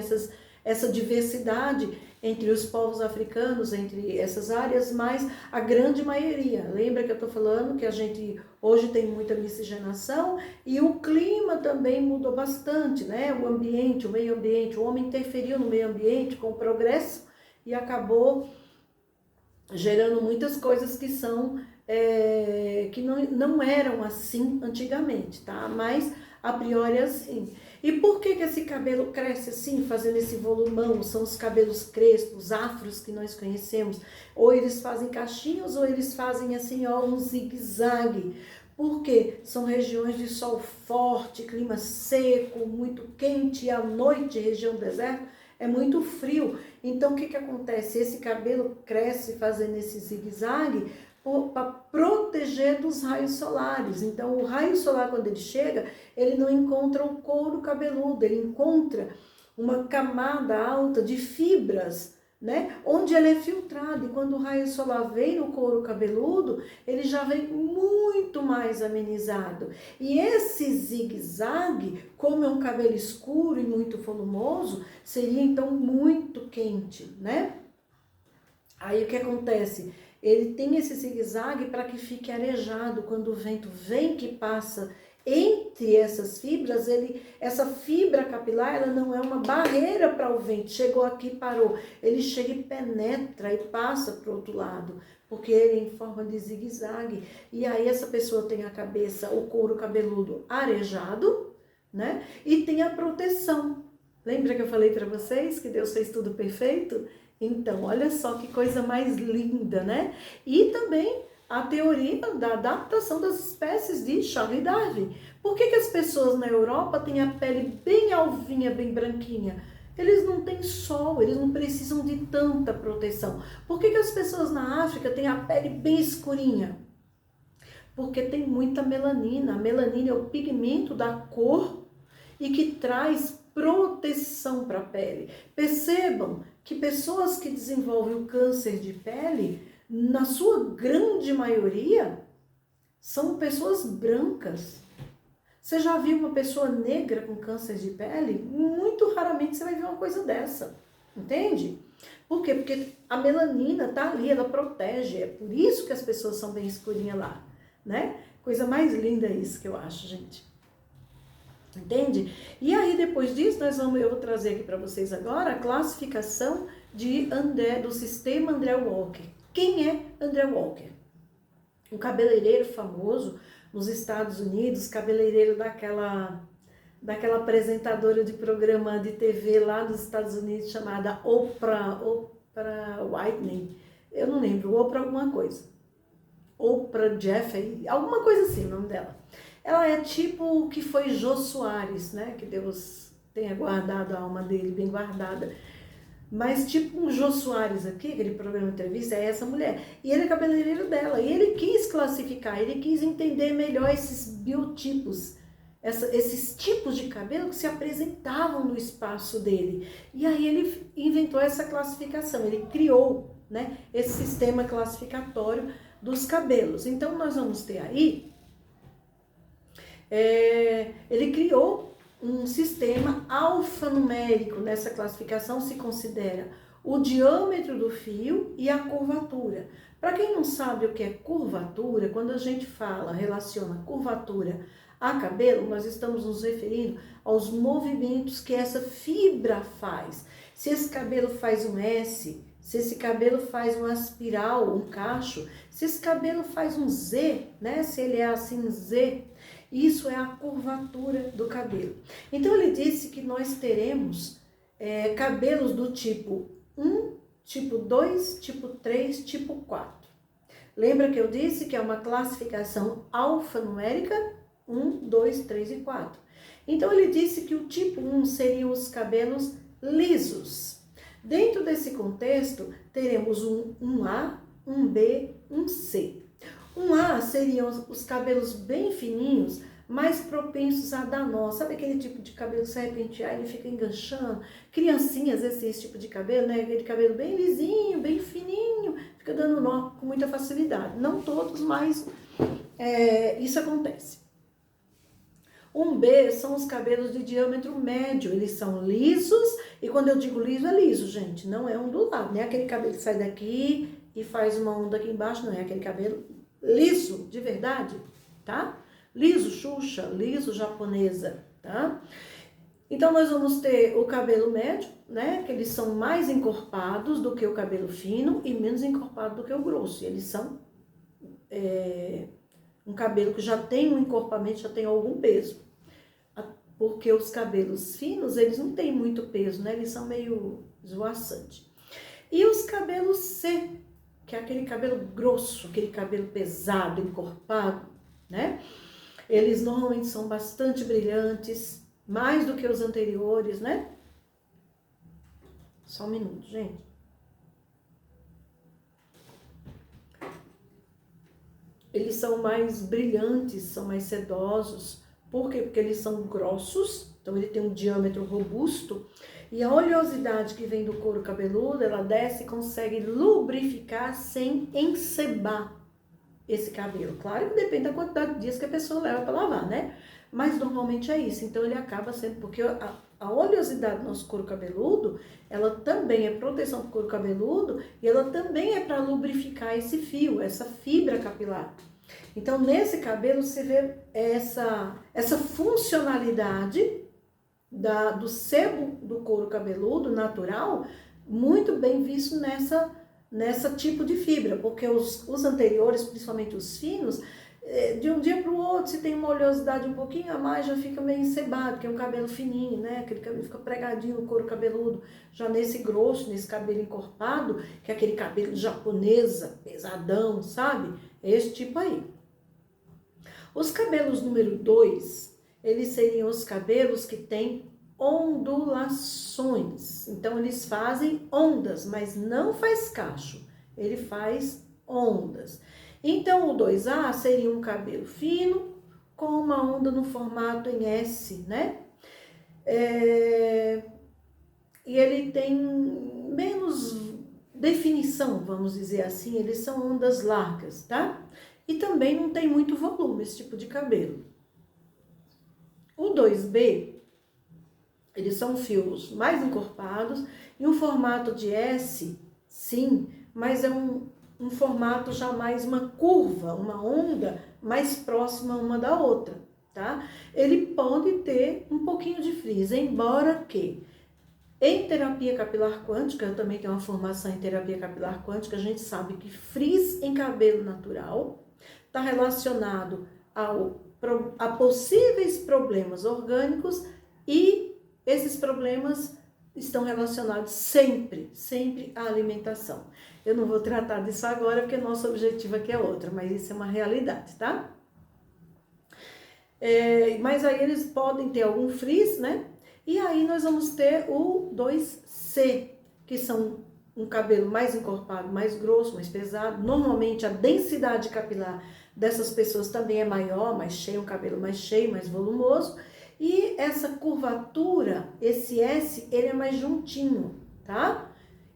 essa diversidade entre os povos africanos, entre essas áreas, mas a grande maioria, lembra que eu estou falando que a gente hoje tem muita miscigenação e o clima também mudou bastante, né? O ambiente, o meio ambiente, o homem interferiu no meio ambiente com o progresso e acabou gerando muitas coisas que são que não eram assim antigamente, tá? Mas a priori é assim. E por que esse cabelo cresce assim, fazendo esse volumão? São os cabelos crespos, afros que nós conhecemos. Ou eles fazem cachinhos, ou eles fazem assim, ó, um zigue-zague. Porque são regiões de sol forte, clima seco, muito quente, e à noite, região do deserto, é muito frio. Então, o que acontece? Esse cabelo cresce fazendo esse zigue-zague para proteger dos raios solares. Então, o raio solar, quando ele chega, ele não encontra o couro cabeludo, ele encontra uma camada alta de fibras né? Onde ele é filtrado, e quando o raio solar vem no couro cabeludo, ele já vem muito mais amenizado. E esse zigue-zague, como é um cabelo escuro e muito volumoso, seria então muito quente, né? Aí o que acontece? Ele tem esse zigue-zague para que fique arejado. Quando o vento vem que passa entre essas fibras, essa fibra capilar, ela não é uma barreira para o vento. Chegou aqui, parou. Ele chega e penetra e passa para o outro lado, porque ele é em forma de zigue-zague. E aí essa pessoa tem a cabeça, o couro cabeludo arejado, né? E tem a proteção. Lembra que eu falei para vocês que Deus fez tudo perfeito? Então, olha só que coisa mais linda, né? E também a teoria da adaptação das espécies de Charles Darwin. Por que as pessoas na Europa têm a pele bem alvinha, bem branquinha? Eles não têm sol, eles não precisam de tanta proteção. Por que as pessoas na África têm a pele bem escurinha? Porque tem muita melanina. A melanina é o pigmento da cor e que traz proteção para a pele. Percebam que pessoas que desenvolvem o câncer de pele, na sua grande maioria, são pessoas brancas. Você já viu uma pessoa negra com câncer de pele? Muito raramente você vai ver uma coisa dessa, entende? Por quê? Porque a melanina tá ali, ela protege, é por isso que as pessoas são bem escurinhas lá, né? Coisa mais linda isso que eu acho, gente. Entende? E aí, depois disso, eu vou trazer aqui para vocês agora a classificação do sistema André Walker. Quem é André Walker? Um cabeleireiro famoso nos Estados Unidos, cabeleireiro daquela apresentadora de programa de TV lá dos Estados Unidos, chamada Oprah Whitney. Eu não lembro, Oprah alguma coisa. Oprah Jeffrey, alguma coisa assim o nome dela. Ela é tipo o que foi Jô Soares, né? Que Deus tenha guardado a alma dele, bem guardada. Mas tipo um Jô Soares aqui, aquele programa de entrevista, é essa mulher. E ele é cabeleireiro dela. E ele quis classificar, ele quis entender melhor esses biotipos, esses tipos de cabelo que se apresentavam no espaço dele. E aí ele inventou essa classificação, ele criou, né, esse sistema classificatório dos cabelos. Então nós vamos ter aí... ele criou um sistema alfanumérico. Nessa classificação se considera o diâmetro do fio e a curvatura. Para quem não sabe o que é curvatura, quando a gente relaciona curvatura a cabelo, nós estamos nos referindo aos movimentos que essa fibra faz. Se esse cabelo faz um S, se esse cabelo faz uma espiral, um cacho, se esse cabelo faz um Z, né? Se ele é assim Z, isso é a curvatura do cabelo. Então ele disse que nós teremos cabelos do tipo 1, tipo 2, tipo 3, tipo 4. Lembra que eu disse que é uma classificação alfanumérica? 1, 2, 3 e 4. Então ele disse que o tipo 1 seriam os cabelos lisos. Dentro desse contexto, teremos um 1A, um B, um C. Um A seriam os cabelos bem fininhos, mais propensos a dar nó. Sabe aquele tipo de cabelo que você pentear e ele fica enganchando? Criancinhas, às vezes, tem esse tipo de cabelo, né? Aquele cabelo bem lisinho, bem fininho, fica dando nó com muita facilidade. Não todos, mas isso acontece. Um B são os cabelos de diâmetro médio, eles são lisos, e quando eu digo liso, é liso, gente, não é ondulado, não é aquele cabelo que sai daqui e faz uma onda aqui embaixo, não é aquele cabelo liso, de verdade, tá? Liso Xuxa, liso japonesa, tá? Então, nós vamos ter o cabelo médio, né? Que eles são mais encorpados do que o cabelo fino e menos encorpado do que o grosso. Eles são um cabelo que já tem um encorpamento, já tem algum peso. Porque os cabelos finos, eles não têm muito peso, né? Eles são meio esvoaçantes. E os cabelos C, que é aquele cabelo grosso, aquele cabelo pesado, encorpado, né? Eles normalmente são bastante brilhantes, mais do que os anteriores, né? Só um minuto, gente. Eles são mais brilhantes, são mais sedosos. Por quê? Porque eles são grossos, então ele tem um diâmetro robusto E a oleosidade que vem do couro cabeludo, ela desce e consegue lubrificar sem ensebar esse cabelo. Claro que depende da quantidade de dias que a pessoa leva para lavar, né? Mas normalmente é isso. Então ele acaba sendo, porque a oleosidade do nosso couro cabeludo, ela também é proteção do couro cabeludo e ela também é para lubrificar esse fio, essa fibra capilar. Então nesse cabelo você vê essa funcionalidade do sebo do couro cabeludo natural, muito bem visto nessa tipo de fibra, porque os anteriores, principalmente os finos, de um dia para o outro, se tem uma oleosidade um pouquinho a mais, já fica meio encebado, que é um cabelo fininho, né? Aquele cabelo fica pregadinho no couro cabeludo. Já nesse grosso, nesse cabelo encorpado, que é aquele cabelo japonesa, pesadão, sabe? Esse tipo aí. Os cabelos número 2, eles seriam os cabelos que têm ondulações. Então, eles fazem ondas, mas não faz cacho. Ele faz ondas. Então, o 2A seria um cabelo fino com uma onda no formato em S, né? E ele tem menos definição, vamos dizer assim. Eles são ondas largas, tá? E também não tem muito volume esse tipo de cabelo. O 2B, eles são fios mais encorpados e um formato de S, sim, mas é um formato já mais uma curva, uma onda mais próxima uma da outra, tá? Ele pode ter um pouquinho de frizz, embora que em terapia capilar quântica, eu também tenho uma formação em terapia capilar quântica, a gente sabe que frizz em cabelo natural está relacionado a possíveis problemas orgânicos e esses problemas estão relacionados sempre à alimentação. Eu não vou tratar disso agora, porque nosso objetivo aqui é outro, mas isso é uma realidade, tá? Mas aí eles podem ter algum frizz, né? E aí nós vamos ter o 2C, que são um cabelo mais encorpado, mais grosso, mais pesado. Normalmente a densidade capilar dessas pessoas também é maior, mais cheio, um cabelo mais cheio, mais volumoso. E essa curvatura, esse S, ele é mais juntinho, tá?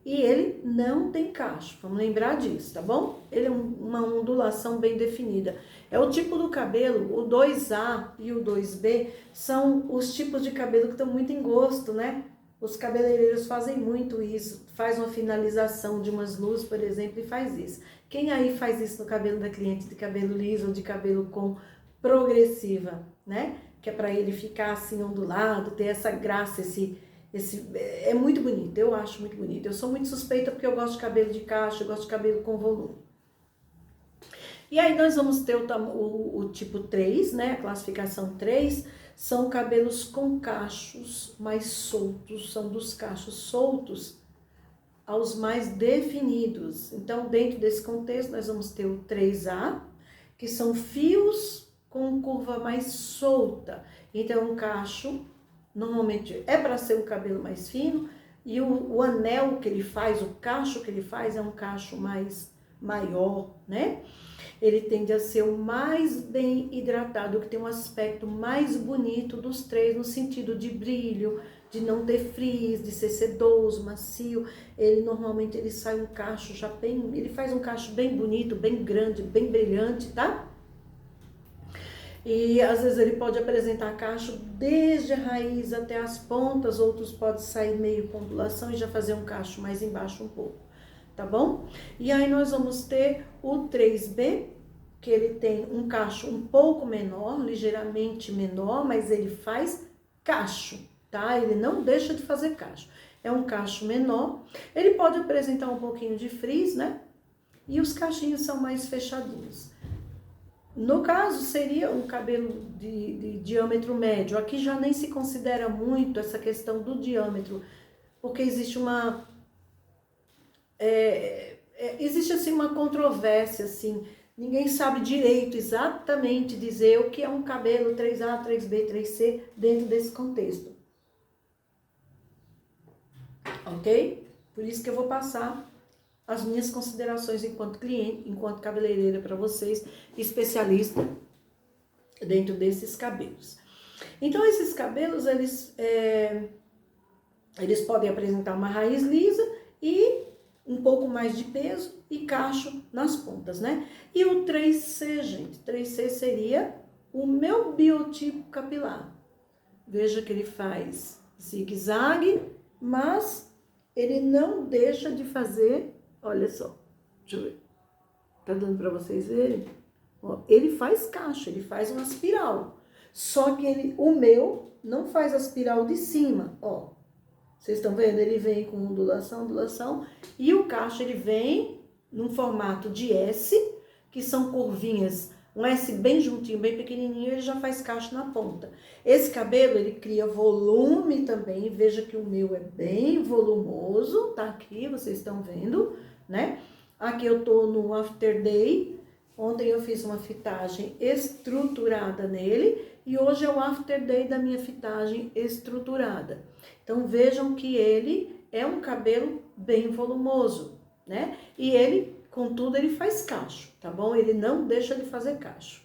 E ele não tem cacho, vamos lembrar disso, tá bom? Ele é uma ondulação bem definida. É o tipo do cabelo, o 2A e o 2B são os tipos de cabelo que estão muito em gosto, né? Os cabeleireiros fazem muito isso, faz uma finalização de umas luzes, por exemplo, e faz isso. Quem aí faz isso no cabelo da cliente, de cabelo liso ou de cabelo com progressiva, né? Que é para ele ficar assim ondulado, ter essa graça, é muito bonito, eu acho muito bonito. Eu sou muito suspeita porque eu gosto de cabelo de cacho, eu gosto de cabelo com volume. E aí nós vamos ter o tipo 3, né? A classificação 3, são cabelos com cachos mais soltos, são dos cachos soltos aos mais definidos. Então, dentro desse contexto, nós vamos ter o 3A, que são fios com curva mais solta. Então, um cacho, normalmente, é para ser um cabelo mais fino, e o anel que ele faz, o cacho que ele faz, é um cacho mais maior, né? Ele tende a ser o mais bem hidratado, que tem um aspecto mais bonito dos três, no sentido de brilho, de não ter frizz, de ser sedoso, macio. Ele normalmente ele sai um cacho já bem, ele faz um cacho bem bonito, bem grande, bem brilhante, tá? E às vezes ele pode apresentar cacho desde a raiz até as pontas, outros podem sair meio com ondulação e já fazer um cacho mais embaixo um pouco, tá bom? E aí nós vamos ter o 3B, que ele tem um cacho um pouco menor, ligeiramente menor, mas ele faz cacho, tá? Ele não deixa de fazer cacho. É um cacho menor, ele pode apresentar um pouquinho de frizz, né? E os cachinhos são mais fechadinhos. No caso, seria um cabelo de diâmetro médio. Aqui já nem se considera muito essa questão do diâmetro, porque existe existe assim uma controvérsia, assim, ninguém sabe direito exatamente dizer o que é um cabelo 3A, 3B, 3C dentro desse contexto. Ok? Por isso que eu vou passar as minhas considerações enquanto cliente, enquanto cabeleireira para vocês, especialista dentro desses cabelos. Então, esses cabelos, eles Eles podem apresentar uma raiz lisa e um pouco mais de peso e cacho nas pontas, né? E o 3C, gente, 3C seria o meu biotipo capilar. Veja que ele faz zigue-zague, mas ele não deixa de fazer, olha só, deixa eu ver, tá dando para vocês verem? Ó, ele faz cacho, ele faz uma espiral, só que o meu não faz a espiral de cima, ó. Vocês estão vendo? Ele vem com ondulação, ondulação, e o cacho ele vem num formato de S, que são curvinhas, um S bem juntinho, bem pequenininho, ele já faz cacho na ponta. Esse cabelo, ele cria volume também, veja que o meu é bem volumoso, tá aqui, vocês estão vendo, né? Aqui eu tô no After Day, ontem eu fiz uma fitagem estruturada nele, e hoje é o After Day da minha fitagem estruturada. Então, vejam que ele é um cabelo bem volumoso, né? E ele, contudo, ele faz cacho, tá bom? Ele não deixa de fazer cacho.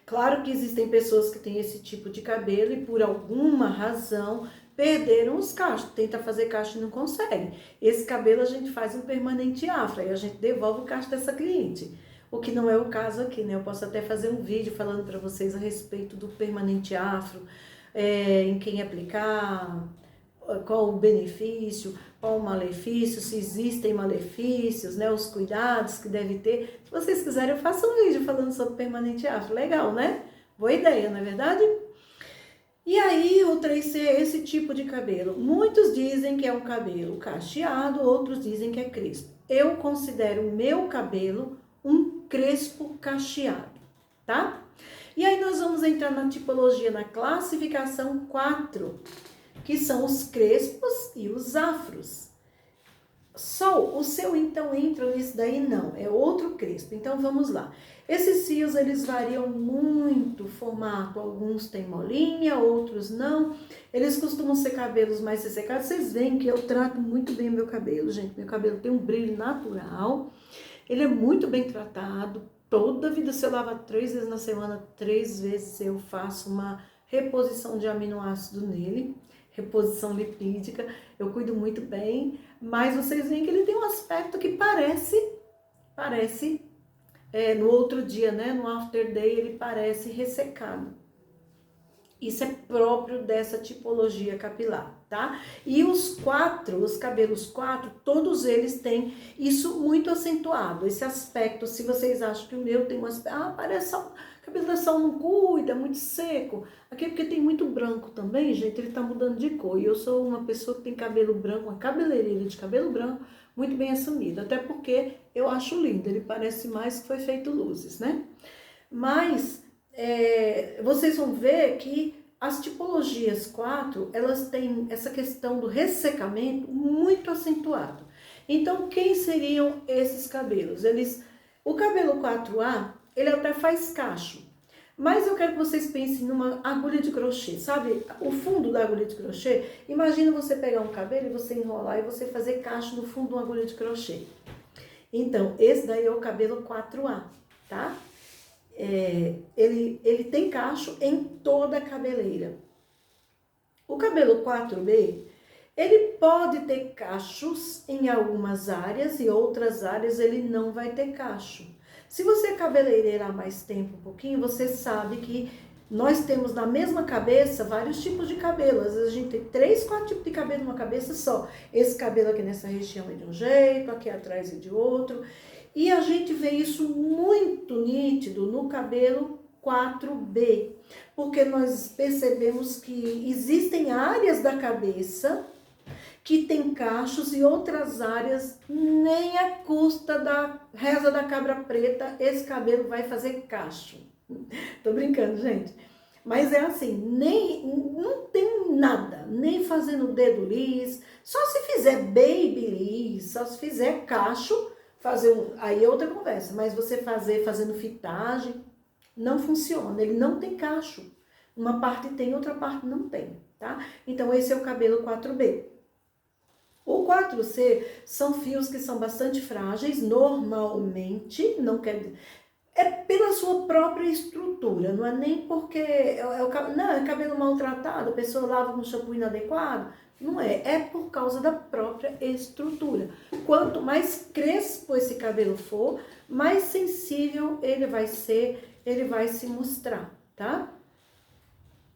Claro que existem pessoas que têm esse tipo de cabelo e por alguma razão perderam os cachos, tenta fazer cacho e não consegue. Esse cabelo a gente faz um permanente afro, aí a gente devolve o cacho dessa cliente. O que não é o caso aqui, né? Eu posso até fazer um vídeo falando para vocês a respeito do permanente afro, em quem aplicar, qual o benefício, qual o malefício, se existem malefícios, né? Os cuidados que deve ter. Se vocês quiserem, eu faço um vídeo falando sobre permanente afro. Legal, né? Boa ideia, não é verdade? E aí, o 3C é esse tipo de cabelo. Muitos dizem que é um cabelo cacheado, outros dizem que é crespo. Eu considero o meu cabelo um crespo cacheado, tá? E aí nós vamos entrar na tipologia, na classificação 4, que são os crespos e os afros. Só o seu então entra nisso daí? Não, é outro crespo. Então vamos lá. Esses fios eles variam muito o formato, alguns têm molinha, outros não. Eles costumam ser cabelos mais ressecados. Vocês veem que eu trato muito bem meu cabelo, gente. Meu cabelo tem um brilho natural, ele é muito bem tratado. Toda vida, se eu lavo 3 vezes na semana, 3 vezes eu faço uma reposição de aminoácido nele, reposição lipídica, eu cuido muito bem, mas vocês veem que ele tem um aspecto que parece, no outro dia, né, no after day, ele parece ressecado. Isso é próprio dessa tipologia capilar, tá? E os cabelos 4, todos eles têm isso muito acentuado, esse aspecto. Se vocês acham que o meu tem um aspecto, parece só, a cabelos não cuida, muito seco. Aqui é porque tem muito branco também, gente, ele tá mudando de cor. E eu sou uma pessoa que tem cabelo branco, uma cabeleireira de cabelo branco, muito bem assumida. Até porque eu acho lindo, ele parece mais que foi feito luzes, né? Mas vocês vão ver que as tipologias 4, elas têm essa questão do ressecamento muito acentuado. Então, quem seriam esses cabelos? O cabelo 4A, ele até faz cacho, mas eu quero que vocês pensem numa agulha de crochê, sabe? O fundo da agulha de crochê, imagina você pegar um cabelo e você enrolar e você fazer cacho no fundo de uma agulha de crochê. Então, esse daí é o cabelo 4A, tá? Ele tem cacho em toda a cabeleira. O cabelo 4B, ele pode ter cachos em algumas áreas e outras áreas ele não vai ter cacho. Se você é cabeleireira há mais tempo, um pouquinho, você sabe que nós temos na mesma cabeça vários tipos de cabelo. Às vezes a gente tem 3, 4 tipos de cabelo numa cabeça só. Esse cabelo aqui nessa região é de um jeito, aqui atrás é de outro. E a gente vê isso muito nítido no cabelo 4B, porque nós percebemos que existem áreas da cabeça que tem cachos e outras áreas, nem a custa da reza da cabra preta, esse cabelo vai fazer cacho. Tô brincando, gente. Mas é assim, não tem nada, nem fazendo dedo lis, só se fizer baby lis, só se fizer cacho, aí é outra conversa, mas você fazendo fitagem, não funciona, ele não tem cacho. Uma parte tem, outra parte não tem, tá? Então, esse é o cabelo 4B. O 4C são fios que são bastante frágeis, normalmente, não quer dizer, é pela sua própria estrutura, não é nem porque não, é cabelo maltratado, a pessoa lava com shampoo inadequado, Não é, é por causa da própria estrutura. Quanto mais crespo esse cabelo for, mais sensível ele vai ser, ele vai se mostrar, tá?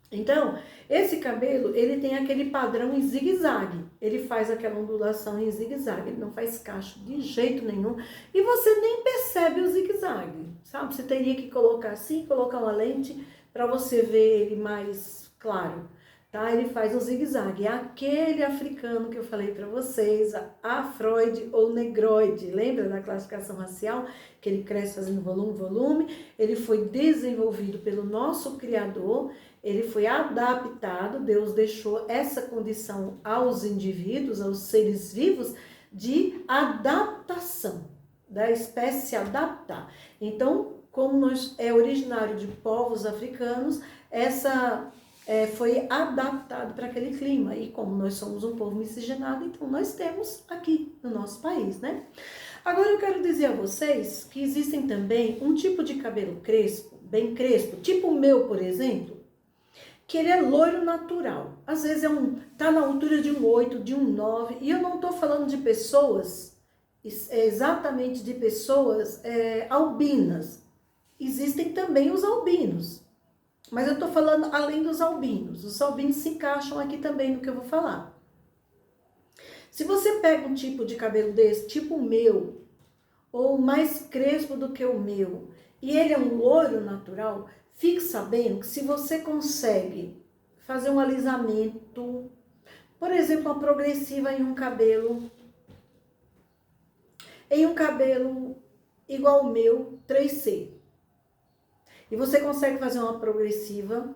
Então, esse cabelo, ele tem aquele padrão em zigue-zague. Ele faz aquela ondulação em zigue-zague, ele não faz cacho de jeito nenhum. E você nem percebe o zigue-zague, sabe? Você teria que colocar assim, colocar uma lente para você ver ele mais claro, tá? Ele faz o zigue-zague. É aquele africano que eu falei para vocês, afroide ou negroide. Lembra da classificação racial? Que ele cresce fazendo volume, volume. Ele foi desenvolvido pelo nosso Criador. Ele foi adaptado, Deus deixou essa condição aos indivíduos, aos seres vivos, de adaptação, da espécie se adaptar. Então, como nós é originário de povos africanos, foi adaptado para aquele clima. E como nós somos um povo miscigenado, então nós temos aqui no nosso país, né? Agora eu quero dizer a vocês que existem também um tipo de cabelo crespo, bem crespo, tipo o meu, por exemplo, que ele é loiro natural. Às vezes tá na altura de um 8, de um 9, e eu não estou falando de pessoas, exatamente de pessoas albinas. Existem também os albinos, mas eu estou falando além dos albinos. Os albinos se encaixam aqui também no que eu vou falar. Se você pega um tipo de cabelo desse, tipo o meu, ou mais crespo do que o meu, e ele é um loiro natural, fique sabendo que se você consegue fazer um alisamento, por exemplo, uma progressiva em um cabelo igual ao meu, 3C, e você consegue fazer uma progressiva,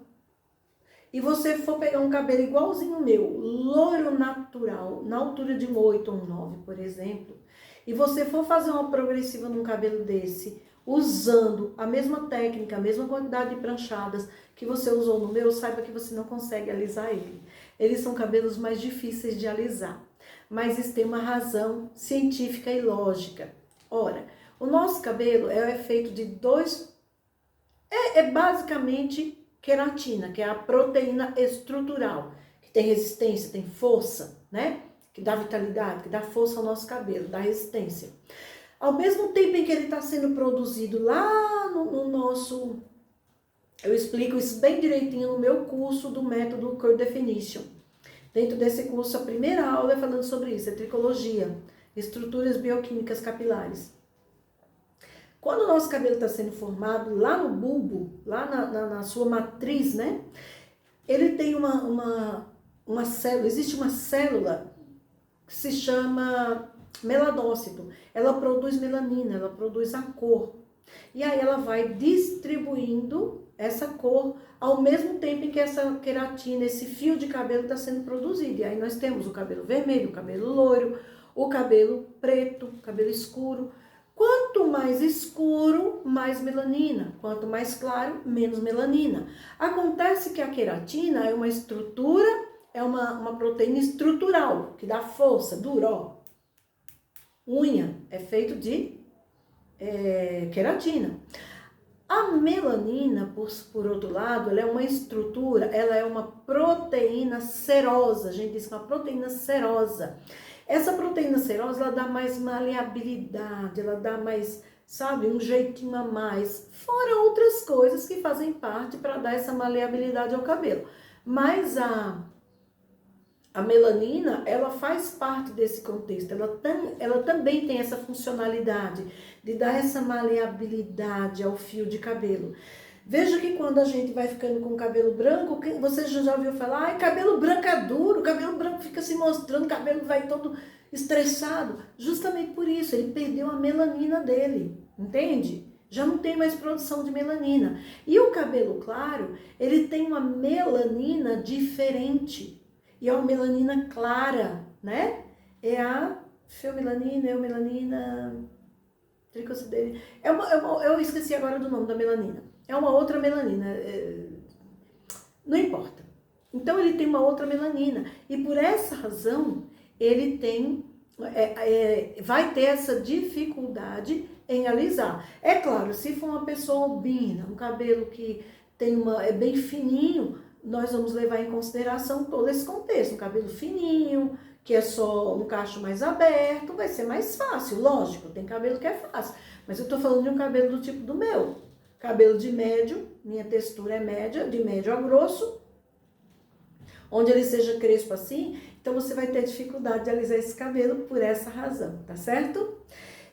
e você for pegar um cabelo igualzinho ao meu, loiro natural, na altura de um 8 ou um 9, por exemplo, e você for fazer uma progressiva num cabelo desse, usando a mesma técnica, a mesma quantidade de pranchadas que você usou no meu, saiba que você não consegue alisar ele. Eles são cabelos mais difíceis de alisar, mas isso tem uma razão científica e lógica. Ora, o nosso cabelo é feito de basicamente queratina, que é a proteína estrutural, que tem resistência, tem força, né? Que dá vitalidade, que dá força ao nosso cabelo, dá resistência. Ao mesmo tempo em que ele está sendo produzido lá no nosso... Eu explico isso bem direitinho no meu curso do método Curl Definition. Dentro desse curso, a primeira aula é falando sobre isso, é tricologia, estruturas bioquímicas capilares. Quando o nosso cabelo está sendo formado lá no bulbo, lá na sua matriz, né? Ele tem uma célula, existe uma célula que se chama melanócito. Ela produz melanina, ela produz a cor. E aí ela vai distribuindo essa cor ao mesmo tempo em que essa queratina, esse fio de cabelo está sendo produzido. E aí nós temos o cabelo vermelho, o cabelo loiro, o cabelo preto, o cabelo escuro. Quanto mais escuro, mais melanina. Quanto mais claro, menos melanina. Acontece que a queratina é uma estrutura, é uma proteína estrutural, que dá força, dura, ó. Unha é feito de queratina. A melanina, por outro lado, ela é uma estrutura, ela é uma proteína serosa. A gente diz que é uma proteína serosa. Essa proteína serosa, ela dá mais maleabilidade, ela dá mais, sabe, um jeitinho a mais. Fora outras coisas que fazem parte para dar essa maleabilidade ao cabelo. Mas a melanina, ela faz parte desse contexto, ela também tem essa funcionalidade de dar essa maleabilidade ao fio de cabelo. Veja que quando a gente vai ficando com o cabelo branco, você já ouviu falar, ai, cabelo branco é duro, o cabelo branco fica se mostrando, o cabelo vai todo estressado. Justamente por isso, ele perdeu a melanina dele, entende? Já não tem mais produção de melanina. E o cabelo claro, ele tem uma melanina diferente. E é uma melanina clara, né? É a feomelanina, eumelanina, tricosideria. Eu esqueci agora do nome da melanina. É uma outra melanina. Não importa. Então, ele tem uma outra melanina. E por essa razão, ele tem, vai ter essa dificuldade em alisar. É claro, se for uma pessoa albina, um cabelo que tem é bem fininho, nós vamos levar em consideração todo esse contexto. Um cabelo fininho, que é só um cacho mais aberto, vai ser mais fácil, lógico, tem cabelo que é fácil. Mas eu tô falando de um cabelo do tipo do meu. Cabelo de médio, minha textura é média, de médio a grosso, onde ele seja crespo assim, então você vai ter dificuldade de alisar esse cabelo por essa razão, tá certo?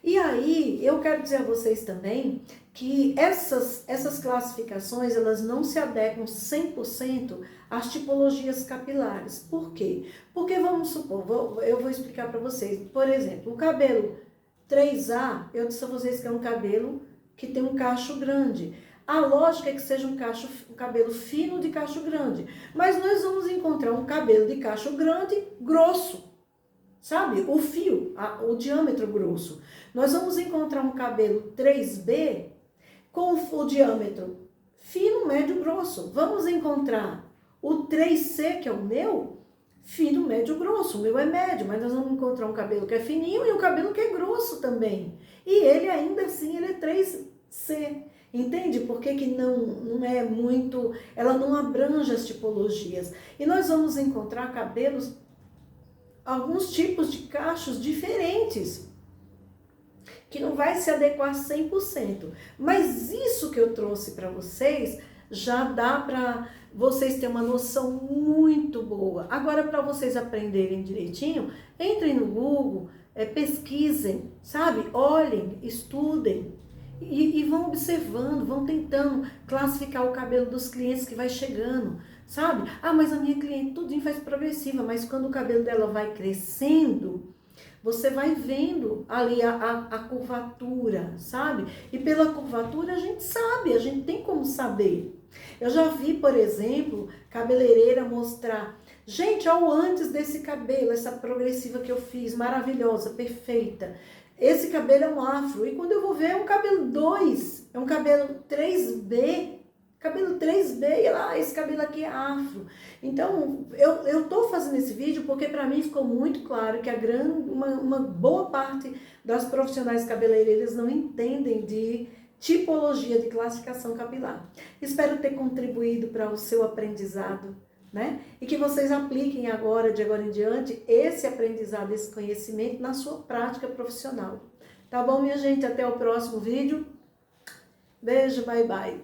E aí, eu quero dizer a vocês também que essas classificações, elas não se adequam 100% às tipologias capilares. Por quê? Porque vamos supor, eu vou explicar para vocês. Por exemplo, o cabelo 3A, eu disse a vocês que é um cabelo que tem um cacho grande. A lógica é que seja um cabelo fino de cacho grande. Mas nós vamos encontrar um cabelo de cacho grande, grosso. Sabe? O fio, o diâmetro grosso. Nós vamos encontrar um cabelo 3B com o diâmetro fino, médio, grosso. Vamos encontrar o 3C, que é o meu, fino, médio, grosso. O meu é médio, mas nós vamos encontrar um cabelo que é fininho e um cabelo que é grosso também. E ele ainda assim, ele é 3C. Entende por que não é muito, ela não abrange as tipologias. E nós vamos encontrar cabelos, alguns tipos de cachos diferentes, que não vai se adequar 100%. Mas isso que eu trouxe para vocês, já dá para vocês terem uma noção muito boa. Agora, para vocês aprenderem direitinho, entrem no Google, pesquisem, sabe? Olhem, estudem. E vão observando, vão tentando classificar o cabelo dos clientes que vai chegando, sabe? Ah, mas a minha cliente tudinho faz progressiva, mas quando o cabelo dela vai crescendo, você vai vendo ali a curvatura, sabe? E pela curvatura a gente sabe, a gente tem como saber. Eu já vi, por exemplo, cabeleireira mostrar, gente, olha o antes desse cabelo, essa progressiva que eu fiz, maravilhosa, perfeita. Esse cabelo é um afro, e quando eu vou ver é um cabelo 2, é um cabelo 3B, cabelo 3B, e lá, esse cabelo aqui é afro. Então, eu tô fazendo esse vídeo porque para mim ficou muito claro que uma boa parte das profissionais cabeleireiras não entendem de tipologia de classificação capilar. Espero ter contribuído para o seu aprendizado, né? E que vocês apliquem agora, de agora em diante, esse aprendizado, esse conhecimento na sua prática profissional. Tá bom, minha gente? Até o próximo vídeo. Beijo, bye, bye.